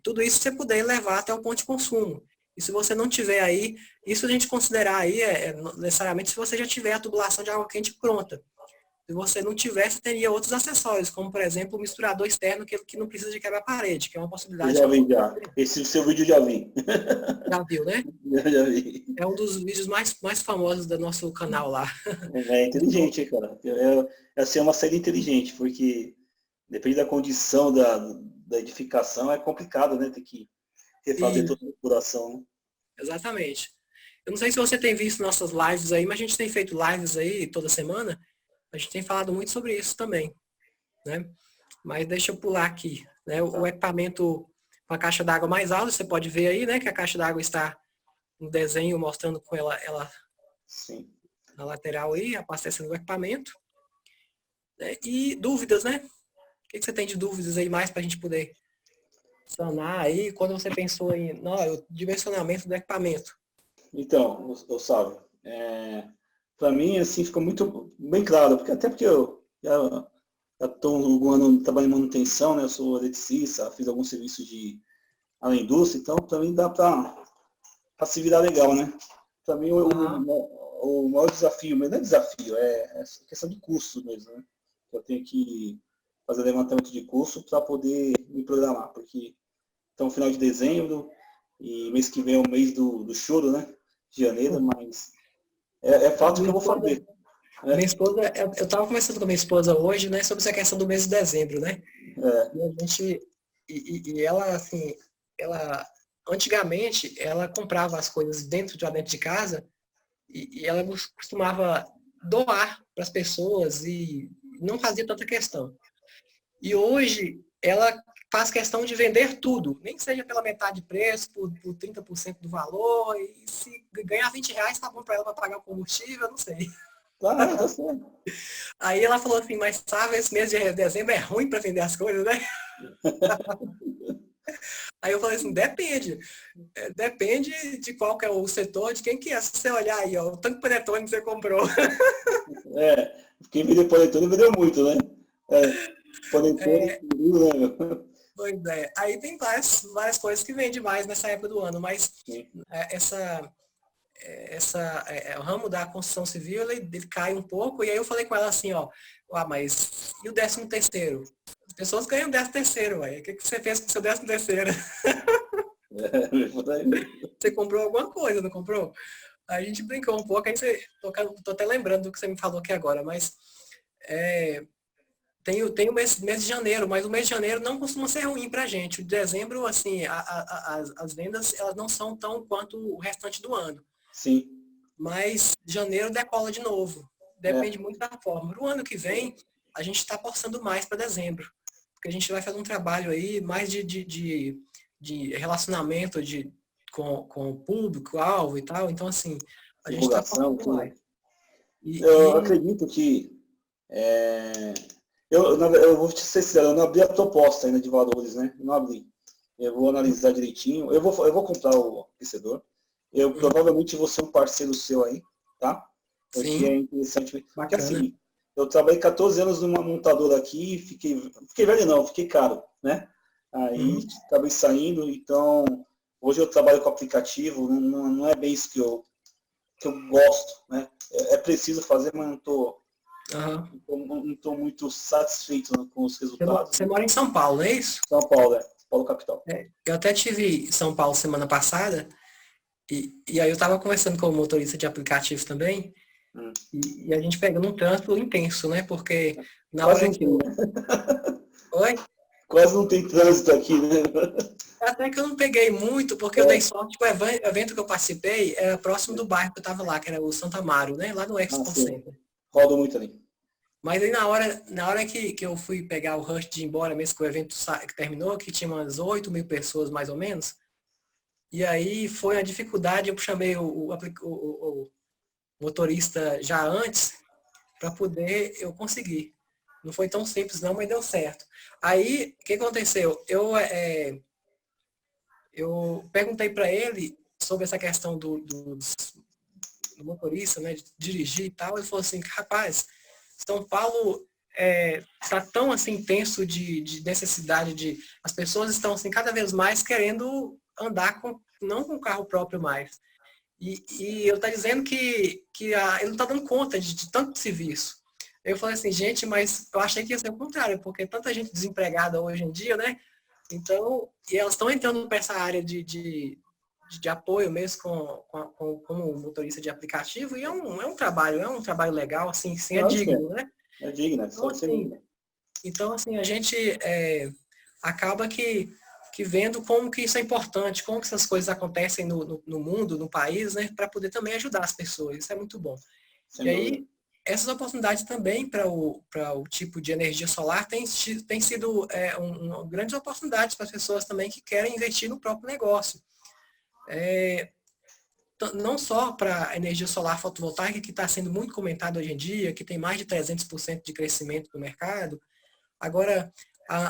tudo isso você puder levar até o ponto de consumo. E se você não tiver aí, isso a gente considerar aí necessariamente se você já tiver a tubulação de água quente pronta. Se você não tiver, você teria outros acessórios, como por exemplo o misturador externo que não precisa de quebra-parede, que é uma
Eu
possibilidade
já
que
vi já. Esse seu vídeo eu já vi.
já viu, né?
Já vi.
É um dos vídeos mais famosos do nosso canal lá.
É inteligente, cara. Assim, é uma série inteligente, porque depende da condição da edificação, é complicado, né? Ter que refazer
E,
toda a configuração, né?
exatamente. Eu não sei se você tem visto nossas lives aí, mas a gente tem feito lives aí toda semana. A gente tem falado muito sobre isso também, né? Mas deixa eu pular aqui, né? O equipamento com a caixa d'água mais alta, você pode ver aí, né? Que a caixa d'água está no desenho mostrando com ela
Sim.
na lateral aí, abastecendo o equipamento. Né? E dúvidas, né? O que você tem de dúvidas aí mais para a gente poder sanar aí? Quando você pensou em o dimensionamento do equipamento?
Então, o Sávio, para mim, assim, ficou muito bem claro, porque eu já estou um ano trabalhando em manutenção, né? Eu sou eletricista, fiz alguns serviços à indústria, então para mim dá para se virar legal, né? Para mim, o maior desafio, mas não é desafio, é questão de custo mesmo, né? Eu tenho que fazer levantamento de custo para poder me programar, porque então final de dezembro e mês que vem é o mês do choro, né? De janeiro, mas é fato que eu vou fazer.
Minha esposa, eu estava conversando com a minha esposa hoje, né, sobre essa questão do mês de dezembro, né?
É,
E a gente, e ela, assim, ela, antigamente, ela comprava as coisas dentro de casa e ela costumava doar para as pessoas e não fazia tanta questão. E hoje, ela faz questão de vender tudo, nem que seja pela metade de preço, por 30% do valor, e se ganhar R$ 20, tá bom para ela para pagar o combustível, eu não sei.
tá certo.
Aí ela falou assim, mas sabe, esse mês de dezembro é ruim para vender as coisas, né? Aí eu falei assim, depende. Depende de qual que é o setor, de quem que é. Se você olhar aí, ó, o tanto de panetone que você comprou.
Quem vendeu panetone vendeu muito, né? Panetone, né?
Pois é. Aí tem várias coisas que vendem mais nessa época do ano, mas
Sim.
o ramo da construção civil, ele cai um pouco, e aí eu falei com ela assim, ó, mas e o 13º? As pessoas ganham 13º, ué. O que você fez com o seu 13º? Você comprou alguma coisa, não comprou? A gente brincou um pouco, aí tô até lembrando do que você me falou aqui agora, mas tem o mês de janeiro, mas o mês de janeiro não costuma ser ruim pra gente. O de dezembro, assim, as vendas elas não são tão quanto o restante do ano.
Sim.
Mas janeiro decola de novo. Depende muito da forma. No ano que vem, a gente está forçando mais para dezembro. Porque a gente vai fazer um trabalho aí mais de relacionamento com o público, alvo e tal. Então, assim, a gente está forçando mais.
Eu acredito que eu vou te ser sincero, eu não abri a proposta ainda de valores, né? Não abri. Eu vou analisar direitinho. Eu vou comprar o aquecedor. Eu provavelmente vou ser um parceiro seu aí, tá? Porque é interessante. Porque assim, eu trabalhei 14 anos numa montadora aqui, fiquei velho não, fiquei caro, né? Aí acabei saindo, então hoje eu trabalho com aplicativo, não é bem isso que eu gosto, né? É preciso fazer, mas não estou muito satisfeito, né, com os resultados.
Você mora em São Paulo, não é isso?
São Paulo, São Paulo capital.
Eu até tive em São Paulo semana passada, e aí eu estava conversando com o motorista de aplicativo também, e a gente pegando um trânsito intenso, né? Porque na hora que... Oi?
Quase não tem trânsito aqui, né?
Até que eu não peguei muito, porque eu dei sorte que o evento que eu participei era próximo do bairro que eu estava lá, que era o Santa Amaro, né? Lá no Expo Center.
Rodo muito ali.
Mas aí na hora que eu fui pegar o rush de ir embora, mesmo que o evento que terminou, que tinha umas 8.000 pessoas mais ou menos, e aí foi a dificuldade, eu chamei o motorista já antes, para poder eu conseguir. Não foi tão simples não, mas deu certo. Aí, o que aconteceu? Eu perguntei para ele sobre essa questão do motorista, né, de dirigir e tal. Ele falou assim, rapaz, São Paulo está tão assim intenso de necessidade as pessoas estão assim cada vez mais querendo andar não com carro próprio mais. E eu tá dizendo que ele não está dando conta de tanto serviço. Eu falei assim, gente, mas eu achei que ia ser o contrário, porque tanta gente desempregada hoje em dia, né? Então, e elas estão entrando para essa área de apoio mesmo como motorista de aplicativo, e é um trabalho legal, assim, sim, é digno, né?
É digno,
então, assim, a gente acaba que vendo como que isso é importante, como que essas coisas acontecem no mundo, no país, né? Para poder também ajudar as pessoas, isso é muito bom.
Sem
e
dúvida.
aí, essas oportunidades também para o tipo de energia solar tem sido grandes oportunidades para as pessoas também que querem investir no próprio negócio. Não só para a energia solar fotovoltaica, que está sendo muito comentado hoje em dia, que tem mais de 300% de crescimento no mercado. Agora,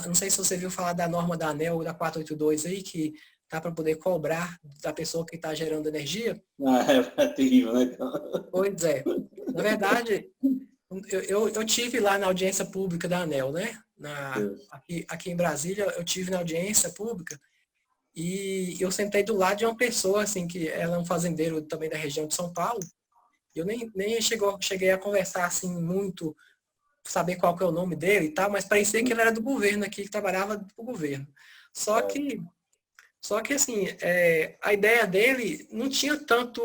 não sei se você viu falar da norma da ANEEL, da 482 aí, que tá para poder cobrar da pessoa que está gerando energia.
É terrível, né?
Pois é. Na verdade, eu tive lá na audiência pública da ANEEL, né? Aqui em Brasília, eu tive na audiência pública e eu sentei do lado de uma pessoa, assim, que ela é um fazendeiro também da região de São Paulo. Eu nem cheguei a conversar, assim, muito, saber qual que é o nome dele e tal, mas parecia que ele era do governo aqui, que trabalhava para o governo. Só que assim, a ideia dele não tinha tanto,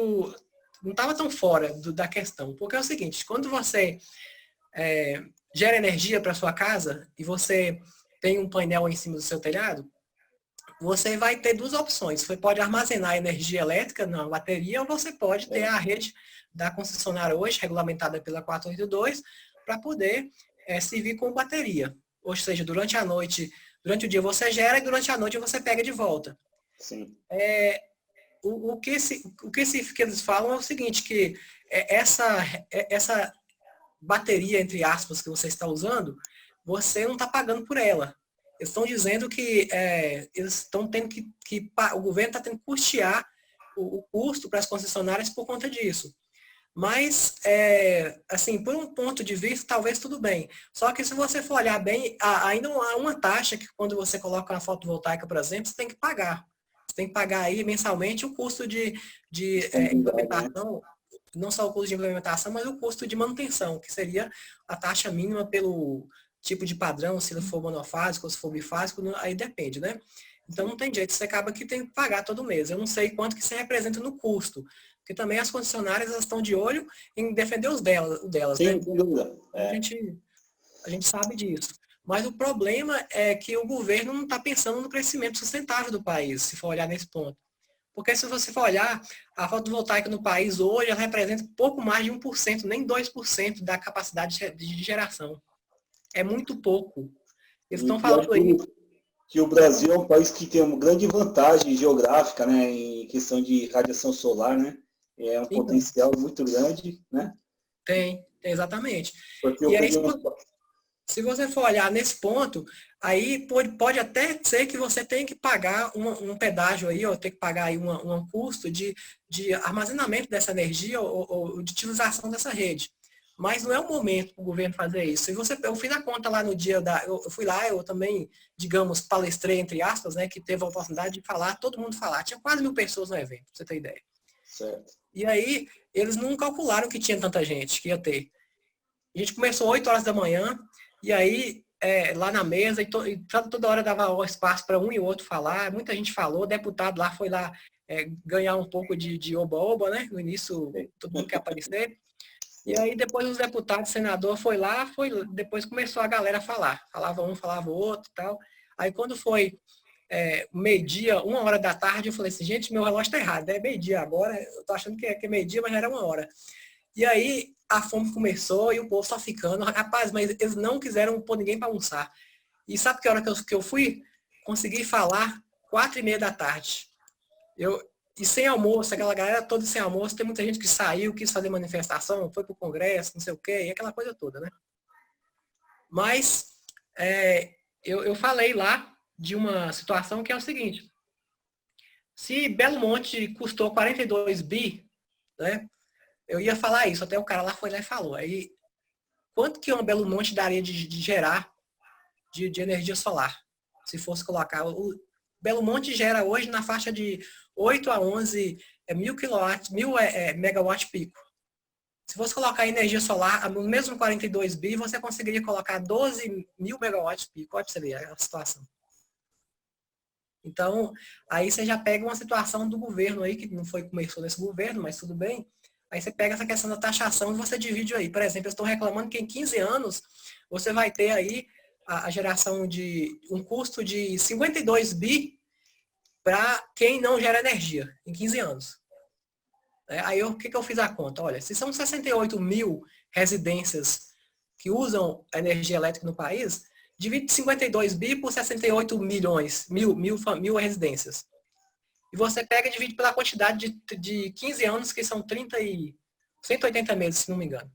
não estava tão fora da questão. Porque é o seguinte, quando você gera energia para sua casa e você tem um painel em cima do seu telhado, você vai ter duas opções. Você pode armazenar energia elétrica na bateria ou você pode ter a rede da concessionária hoje, regulamentada pela 482, para poder servir com bateria. Ou seja, durante o dia você gera e durante a noite você pega de volta.
Sim.
O que eles falam é o seguinte, que essa bateria, entre aspas, que você está usando, você não está pagando por ela. Eles estão dizendo que eles estão tendo o governo está tendo que custear o custo para as concessionárias por conta disso. Mas, assim, por um ponto de vista, talvez tudo bem. Só que se você for olhar bem, ainda há uma taxa que quando você coloca uma fotovoltaica, por exemplo, você tem que pagar. Você tem que pagar aí mensalmente o custo de implementação, não só o custo de implementação, mas o custo de manutenção, que seria a taxa mínima pelo tipo de padrão, se ele for monofásico ou se for bifásico, aí depende, né? Então não tem jeito, você acaba que tem que pagar todo mês. Eu não sei quanto que você representa no custo, porque também as concessionárias estão de olho em defender o delas,
Sim,
né?
sem dúvida.
A gente sabe disso. Mas o problema é que o governo não está pensando no crescimento sustentável do país, se for olhar nesse ponto. Porque se você for olhar, a fotovoltaica no país hoje, ela representa pouco mais de 1%, nem 2% da capacidade de geração. É muito pouco. Eles estão falando aí
que o Brasil é um país que tem uma grande vantagem geográfica, né, em questão de radiação solar, né? É um potencial muito grande, né?
Tem, exatamente.
Porque
e aí, se você for olhar nesse ponto, aí pode até ser que você tenha que pagar um pedágio aí, ou ter que pagar aí um custo de armazenamento dessa energia ou de utilização dessa rede. Mas não é o momento para o governo fazer isso. Eu fiz a conta lá no dia eu fui lá, eu também, digamos, palestrei, entre aspas, né, que teve a oportunidade de falar, todo mundo falar. Tinha quase 1.000 pessoas no evento, pra você ter ideia.
Certo.
E aí, eles não calcularam que tinha tanta gente, que ia ter. A gente começou 8 horas da manhã, e aí, lá na mesa, e toda hora dava espaço para um e outro falar, muita gente falou, deputado lá foi lá ganhar um pouco de oba-oba, né? No início, todo mundo quer aparecer. E aí depois os deputados, senador foi lá, depois começou a galera a falar. Falava um, falava o outro e tal. Aí quando foi meio-dia, 1 hora da tarde, eu falei assim, gente, meu relógio tá errado, é meio-dia agora, eu tô achando que é meio-dia, mas já era 1 hora. E aí a fome começou e o povo só ficando. Rapaz, mas eles não quiseram pôr ninguém para almoçar. E sabe que hora que eu fui? Consegui falar 4h30 da tarde. E sem almoço, aquela galera toda sem almoço, tem muita gente que saiu, quis fazer manifestação, foi pro Congresso, não sei o quê, e aquela coisa toda, né? Mas eu falei lá de uma situação que é o seguinte. Se Belo Monte custou 42 bi, né? Eu ia falar isso, até o cara lá foi lá e falou. Aí, quanto que uma Belo Monte daria de gerar de energia solar? Se fosse colocar Belo Monte gera hoje na faixa de 8 a 11 mil megawatt pico. Se você colocar energia solar, no mesmo 42 bi, você conseguiria colocar 12 mil megawatts pico. Olha para você ver a situação. Então, aí você já pega uma situação do governo aí, que não começou nesse governo, mas tudo bem. Aí você pega essa questão da taxação e você divide aí. Por exemplo, eu estou reclamando que em 15 anos você vai ter aí a geração de um custo de 52 bi para quem não gera energia em 15 anos. Aí o que eu fiz a conta? Olha, se são 68 mil residências que usam energia elétrica no país, divide 52 bi por 68 mil residências. E você pega e divide pela quantidade de 15 anos, que são 180 meses, se não me engano.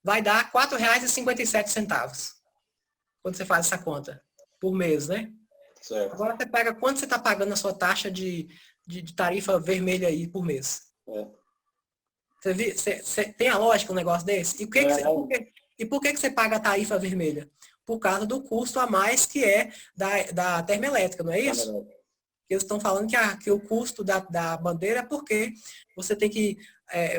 Vai dar R$ 4,57. Quando você faz essa conta. Por mês, né?
Certo.
Agora você pega quanto você está pagando a sua taxa de tarifa vermelha aí por mês. Você tem a lógica um negócio desse? E por que você paga a tarifa vermelha? Por causa do custo a mais que é da termoelétrica, não é isso? Eles estão falando que o custo da bandeira é porque você tem que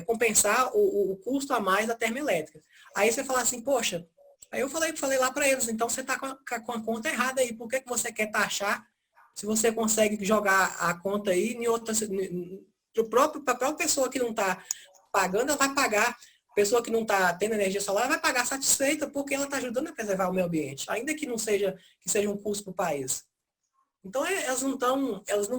compensar o custo a mais da termoelétrica. Aí você fala assim, poxa, aí eu falei lá para eles, então você está com a conta errada aí, por que você quer taxar se você consegue jogar a conta aí em outra... Para a própria pessoa que não está pagando, ela vai pagar. A pessoa que não está tendo energia solar vai pagar satisfeita porque ela está ajudando a preservar o meio ambiente, ainda que não seja um custo para o país. Então, elas não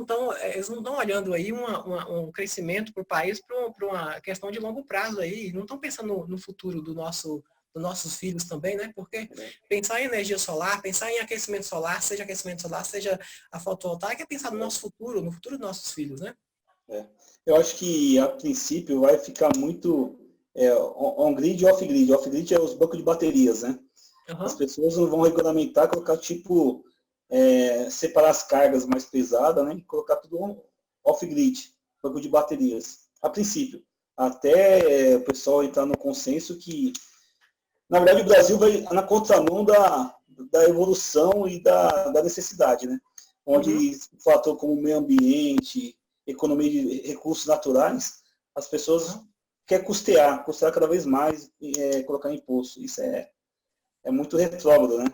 estão olhando aí um crescimento para o país para uma questão de longo prazo aí, não estão pensando no futuro dos nossos filhos também, né? Porque pensar em energia solar, pensar em aquecimento solar, seja a fotovoltaica, é pensar no nosso futuro, no futuro dos nossos filhos, né?
Eu acho que, a princípio, vai ficar muito on-grid e off-grid. Off-grid é os bancos de baterias, né? Uhum. As pessoas não vão regulamentar, colocar tipo... separar as cargas mais pesadas, né, e colocar tudo off-grid, banco de baterias, a princípio, até o pessoal entrar no consenso que, na verdade, o Brasil vai na contramão da evolução e da necessidade, né, onde fator como meio ambiente, economia de recursos naturais, as pessoas querem custear cada vez mais e colocar imposto. Isso é muito retrógrado, né?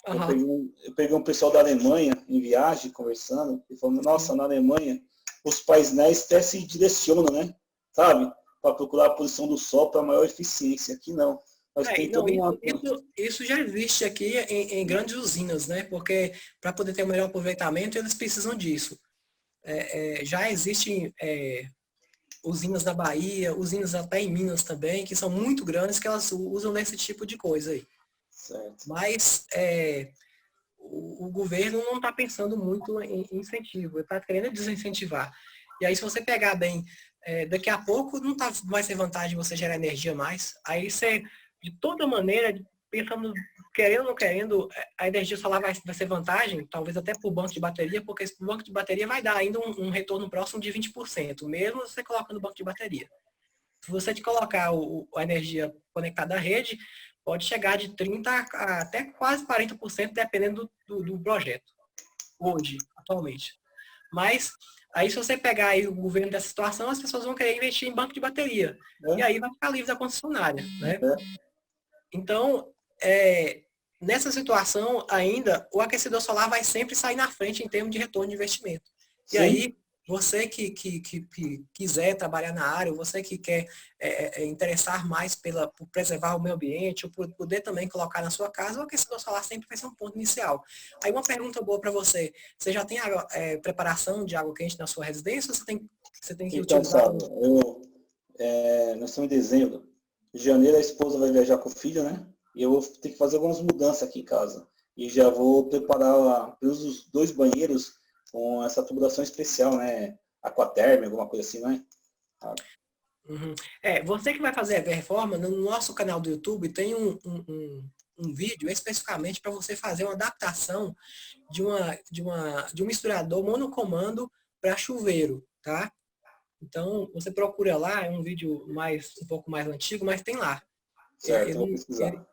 Eu peguei um pessoal da Alemanha em viagem, conversando, e falando, nossa, na Alemanha, os painéis até se direcionam, né? Sabe? Para procurar a posição do sol para maior eficiência. Aqui não.
Isso já existe aqui em grandes usinas, né? Porque para poder ter um melhor aproveitamento, eles precisam disso. Já existem usinas na Bahia, usinas até em Minas também, que são muito grandes, que elas usam desse tipo de coisa aí.
Certo.
Mas o governo não está pensando muito em incentivo, ele está querendo desincentivar. E aí, se você pegar bem, daqui a pouco não vai ser vantagem você gerar energia mais. Aí você, de toda maneira, pensando, querendo ou não querendo, a energia solar vai ser vantagem, talvez até para o banco de bateria, porque esse banco de bateria vai dar ainda um retorno próximo de 20%, mesmo você colocando o banco de bateria. Se você te colocar a energia conectada à rede, pode chegar de 30% a até quase 40%, dependendo do projeto, hoje, atualmente. Mas, aí se você pegar aí o governo dessa situação, as pessoas vão querer investir em banco de bateria. E aí vai ficar livre da concessionária, né? Então, nessa situação ainda, o aquecedor solar vai sempre sair na frente em termos de retorno de investimento. Sim. E aí, você que quiser trabalhar na área, ou você que quer interessar mais por preservar o meio ambiente, ou por poder também colocar na sua casa, o aquecedor solar sempre vai ser um ponto inicial. Aí uma pergunta boa para você, você já tem preparação de água quente na sua residência, ou você tem que utilizar?
Nós estamos em dezembro. Em janeiro a esposa vai viajar com o filho, né? E eu vou ter que fazer algumas mudanças aqui em casa. E já vou preparar os 2 banheiros com essa tubulação especial, né? Aquaterm, alguma coisa assim, né?
Uhum. Você que vai fazer a reforma, no nosso canal do YouTube tem um vídeo especificamente para você fazer uma adaptação de um misturador monocomando para chuveiro, tá? Então, você procura lá, é um vídeo um pouco mais antigo, mas tem lá.
Certo, eu vou pesquisar.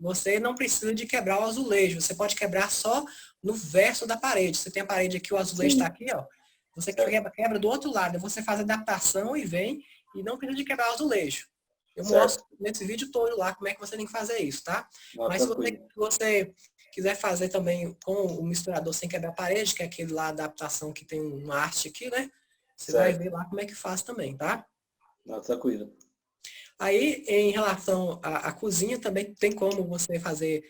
Você não precisa de quebrar o azulejo, você pode quebrar só no verso da parede. Você tem a parede aqui, o azulejo está
Sim,
aqui, ó. Você
certo,
quebra do outro lado, você faz a adaptação e vem, e não precisa de quebrar o azulejo. Eu mostro
certo.
nesse vídeo todo lá como é que você tem que fazer isso, tá?
Não,
Mas se
tranquilo.
você quiser fazer também com o misturador sem quebrar a parede, que é aquele lá, adaptação que tem uma arte aqui, né? Você vai
Certo.
ver lá como é que faz também, tá?
Não, tranquilo.
Aí, em relação à cozinha, também tem como você fazer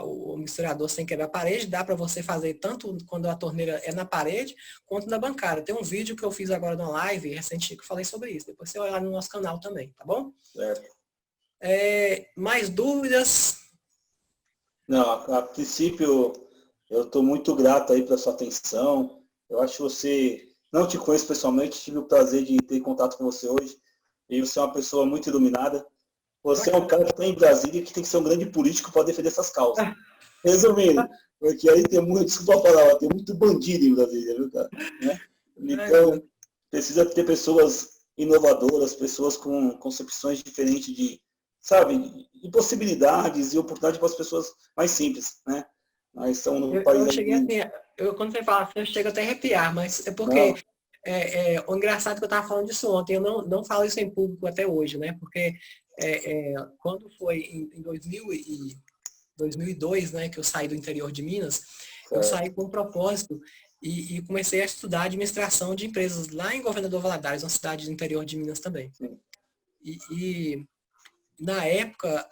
o misturador sem quebrar a parede. Dá para você fazer tanto quando a torneira é na parede, quanto na bancada. Tem um vídeo que eu fiz agora na live recente que eu falei sobre isso. Depois você olha lá no nosso canal também, tá bom?
Certo.
Mais dúvidas?
Não, a princípio, eu estou muito grato aí pela sua atenção. Eu acho que você, não te conheço pessoalmente, tive o prazer de ter contato com você hoje. E você é uma pessoa muito iluminada. Você é um cara que está em Brasília e que tem que ser um grande político para defender essas causas. Resumindo, porque aí tem muito, desculpa a palavra, tem muito bandido em Brasília, viu, cara? Né? Então, precisa ter pessoas inovadoras, pessoas com concepções diferentes de, sabe, de possibilidades e oportunidades para as pessoas mais simples, né? Nós estamos num país
Eu cheguei
aí,
assim, quando você fala assim, eu chego até a arrepiar, mas é porque
não,
o engraçado é que eu estava falando disso ontem, eu não falo isso em público até hoje, né? Porque quando foi em 2002, né, que eu saí do interior de Minas, eu
certo,
saí com um propósito e comecei a estudar administração de empresas lá em Governador Valadares, uma cidade do interior de Minas também.
sim,
E na época,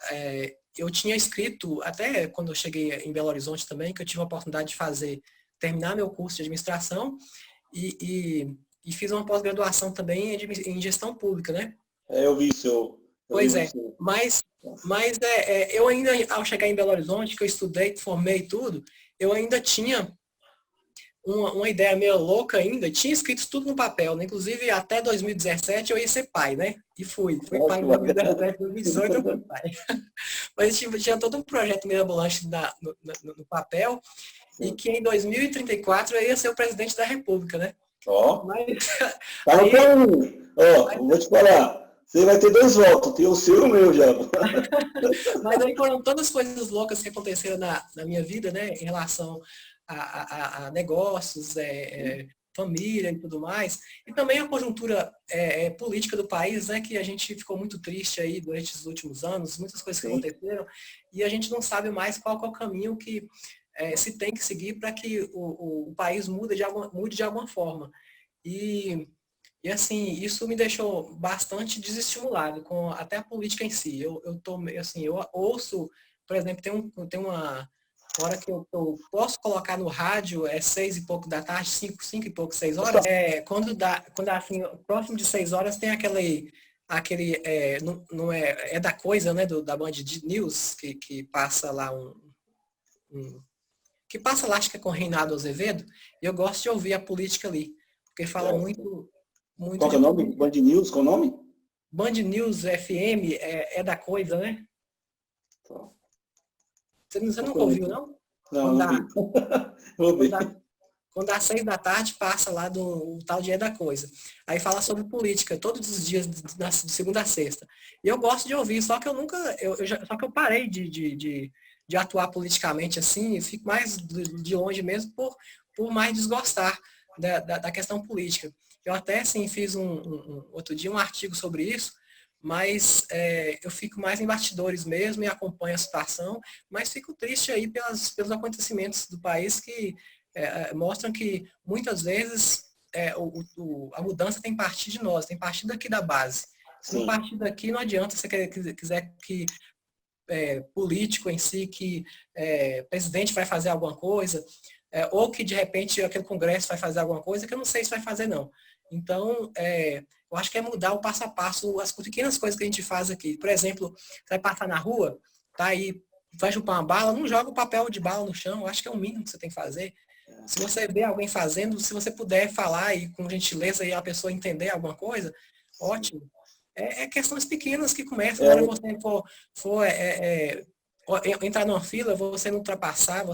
eu tinha escrito, até quando eu cheguei em Belo Horizonte também, que eu tive a oportunidade de terminar meu curso de administração e fiz uma pós-graduação também em gestão pública, né?
eu vi eu vi
Pois
o
é,
seu,
mas eu ainda, ao chegar em Belo Horizonte, que eu estudei, formei tudo, eu ainda tinha uma ideia meio louca ainda, tinha escrito tudo no papel, né? Inclusive até 2017 eu ia ser pai, né? E fui
nossa,
pai
que
em
bacana.
2017, 2018 eu fui pai. Mas tinha todo um projeto mirabolante no papel, e
Sim.
que em 2034 eu ia ser o presidente da República, né?
Ó,
Mas
tá no
aí,
caminho. Ó, eu vou te falar. Você vai ter dois votos, tem o seu e o meu já.
mas aí foram todas as coisas loucas que aconteceram na minha vida, né? Em relação a negócios, família e tudo mais. E também a conjuntura política do país, né? Que a gente ficou muito triste aí durante os últimos anos, muitas coisas que
Sim,
aconteceram, e a gente não sabe mais qual é o caminho que se tem que seguir para que o país mude de alguma forma. E, e assim, isso me deixou bastante desestimulado com até a política em si. Eu ouço, por exemplo, tem uma hora que eu posso colocar no rádio, 6 e pouco da tarde, cinco e pouco, 6 horas. Quando dá assim, próximo de 6 horas tem aquele não é da coisa, né, da Band News, que passa lá que passa lá, acho que é com o Reinaldo Azevedo, e eu gosto de ouvir a política ali, porque fala
certo.
muito
Qual que
de
é o nome?
política.
Band News, qual é o nome?
Band News FM é da coisa, né?
Tá.
Você
Tô
nunca ouviu,
conectando.
não?
Não,
Quando
não
dá,
vi. Vou
quando
ver.
dá, quando dá 6 da tarde, passa lá do o tal dia da coisa. Aí fala sobre política, todos os dias, de segunda a sexta. E eu gosto de ouvir, só que eu nunca, só que eu parei de atuar politicamente assim, e fico mais de longe mesmo por mais desgostar da questão política. Eu até, assim, fiz outro dia um artigo sobre isso, mas eu fico mais em bastidores mesmo e acompanho a situação, mas fico triste aí pelos acontecimentos do país que mostram que muitas vezes a mudança tem que partir de nós, tem que partir daqui da base. Se não
Sim.
partir daqui, não adianta você quiser que político em si, que presidente vai fazer alguma coisa, ou que de repente aquele congresso vai fazer alguma coisa, que eu não sei se vai fazer não. Então, eu acho que é mudar o passo a passo, as pequenas coisas que a gente faz aqui. Por exemplo, você vai passar na rua, tá aí, vai chupar uma bala, não joga o papel de bala no chão, eu acho que é o mínimo que você tem que fazer. Se você vê alguém fazendo, se você puder falar e com gentileza e a pessoa entender alguma coisa, ótimo. Questões pequenas que começam, na hora que
É,
você for entrar numa fila, você não ultrapassar,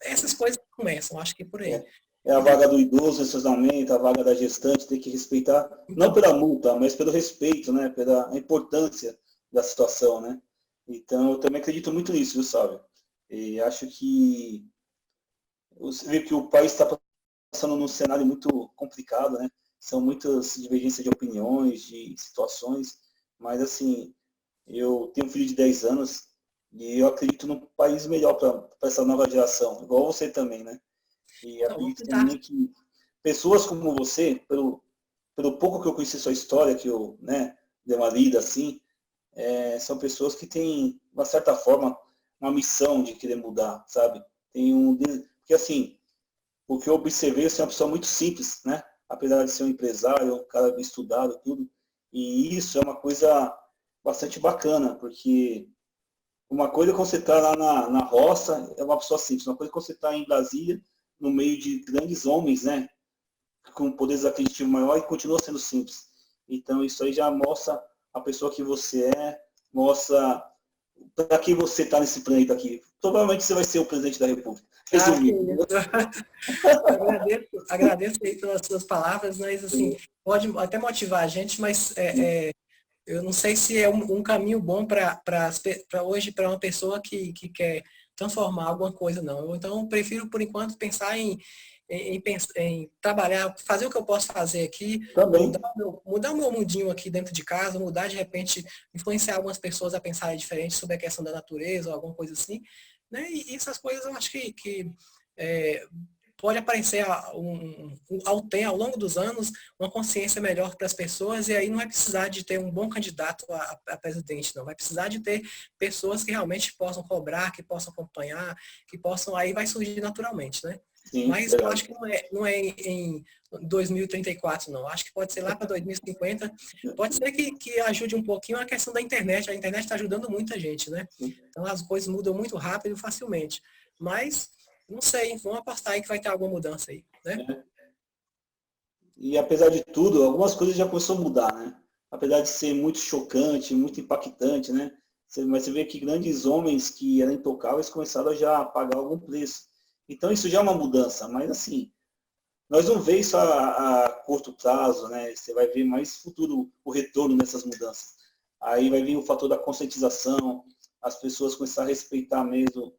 essas coisas que começam, acho que é por aí.
é a vaga do idoso, estacionamento, a vaga da gestante, tem que respeitar, não
Então,
pela multa, mas pelo respeito, né? Pela importância da situação, né? Então, eu também acredito muito nisso, viu, Sábio? E acho que você vê que o país está passando num cenário muito complicado, né? São muitas divergências de opiniões, de situações, mas assim, eu tenho um filho de 10 anos e eu acredito num país melhor para essa nova geração, igual você também, né? E
Então, vamos
acredito
tentar.
também que pessoas como você, pelo pouco que eu conheci sua história, que eu, né, dei uma lida assim, são pessoas que têm, de uma certa forma, uma missão de querer mudar, sabe? Porque assim, o que eu observei, você é uma pessoa muito simples, né? Apesar de ser um empresário, um cara bem estudado, tudo. E isso é uma coisa bastante bacana, porque uma coisa é quando você está lá na roça, é uma pessoa simples. Uma coisa é quando você está em Brasília, no meio de grandes homens, né? Com poderes aquisitivos maior e continua sendo simples. Então, isso aí já mostra a pessoa que você é, mostra para que você está nesse planeta aqui. Provavelmente você vai ser o presidente da República.
Ah, que
Resumindo.
isso. Agradeço aí pelas suas palavras, mas assim, pode até motivar a gente, mas eu não sei se é um caminho bom para hoje para uma pessoa que quer transformar alguma coisa, não. Então, eu prefiro, por enquanto, pensar em trabalhar, fazer o que eu posso fazer aqui,
Também.
mudar o meu mundinho aqui dentro de casa, mudar de repente, influenciar algumas pessoas a pensarem diferente sobre a questão da natureza ou alguma coisa assim. Né? E essas coisas eu acho que é, pode aparecer ao longo dos anos uma consciência melhor para as pessoas e aí não vai precisar de ter um bom candidato a presidente, não. Vai precisar de ter pessoas que realmente possam cobrar, que possam acompanhar, que possam, aí vai surgir naturalmente, né?
Sim,
Mas eu acho
verdade.
que não é em 2034, não. Acho que pode ser lá para 2050. Pode ser que ajude um pouquinho a questão da internet. A internet está ajudando muita gente, né? Então as coisas mudam muito rápido e facilmente. Mas, não sei, vamos apostar aí que vai ter alguma mudança aí, né?
E apesar de tudo, algumas coisas já começou a mudar, né? Apesar de ser muito chocante, muito impactante, né? Mas você vê que grandes homens que eram intocáveis começaram a já pagar algum preço. Então isso já é uma mudança, mas assim, nós não vemos isso a curto prazo, né? Você vai ver mais futuro o retorno nessas mudanças. Aí vai vir o fator da conscientização, as pessoas começarem a respeitar mesmo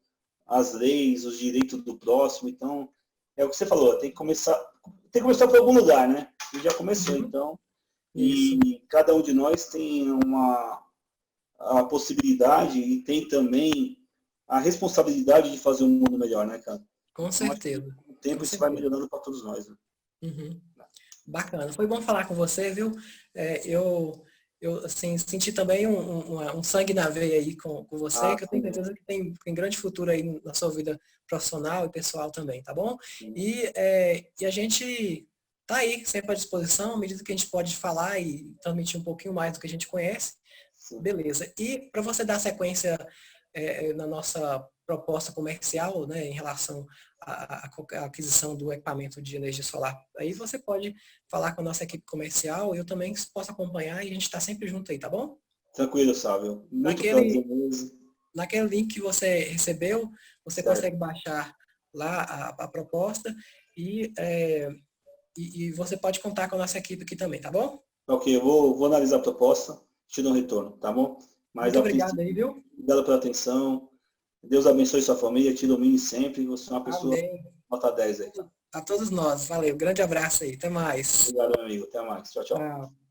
as leis, os direitos do próximo. Então, é o que você falou, tem que começar por algum lugar, né? E já começou,
Uhum.
então.
Isso,
E cada um de nós tem a possibilidade e tem também a responsabilidade de fazer um mundo melhor, né, cara?
com
Então, acho que
certeza.
com o tempo
Com
isso vai
certeza.
melhorando para todos nós. Né?
Uhum. Bacana. Foi bom falar com você, viu? Eu assim, senti também um sangue na veia aí com você,
Ah,
que eu tenho
sim,
certeza que tem grande futuro aí na sua vida profissional e pessoal também, tá bom?
sim,
E a gente tá aí, sempre à disposição, à medida que a gente pode falar e transmitir um pouquinho mais do que a gente conhece,
sim.
beleza. E para você dar sequência na nossa proposta comercial, né, em relação à aquisição do equipamento de energia solar, aí você pode falar com a nossa equipe comercial, eu também posso acompanhar e a gente está sempre junto aí, tá bom?
Tranquilo, Sábio. Muito prazer
Naquele,
mesmo.
naquele link que você recebeu, você
Certo.
consegue baixar lá a proposta e, e você pode contar com a nossa equipe aqui também, tá bom?
Ok, eu vou analisar a proposta, te dou um retorno, tá bom? Mas
Muito
a
obrigado aí,
princípio,
viu?
obrigado pela atenção. Deus abençoe sua família, te ilumine sempre. Você é uma pessoa
Amém.
nota 10 aí.
A todos nós. Valeu. Grande abraço aí. Até mais.
Obrigado, meu amigo. Até mais. Tchau, tchau.
Tchau.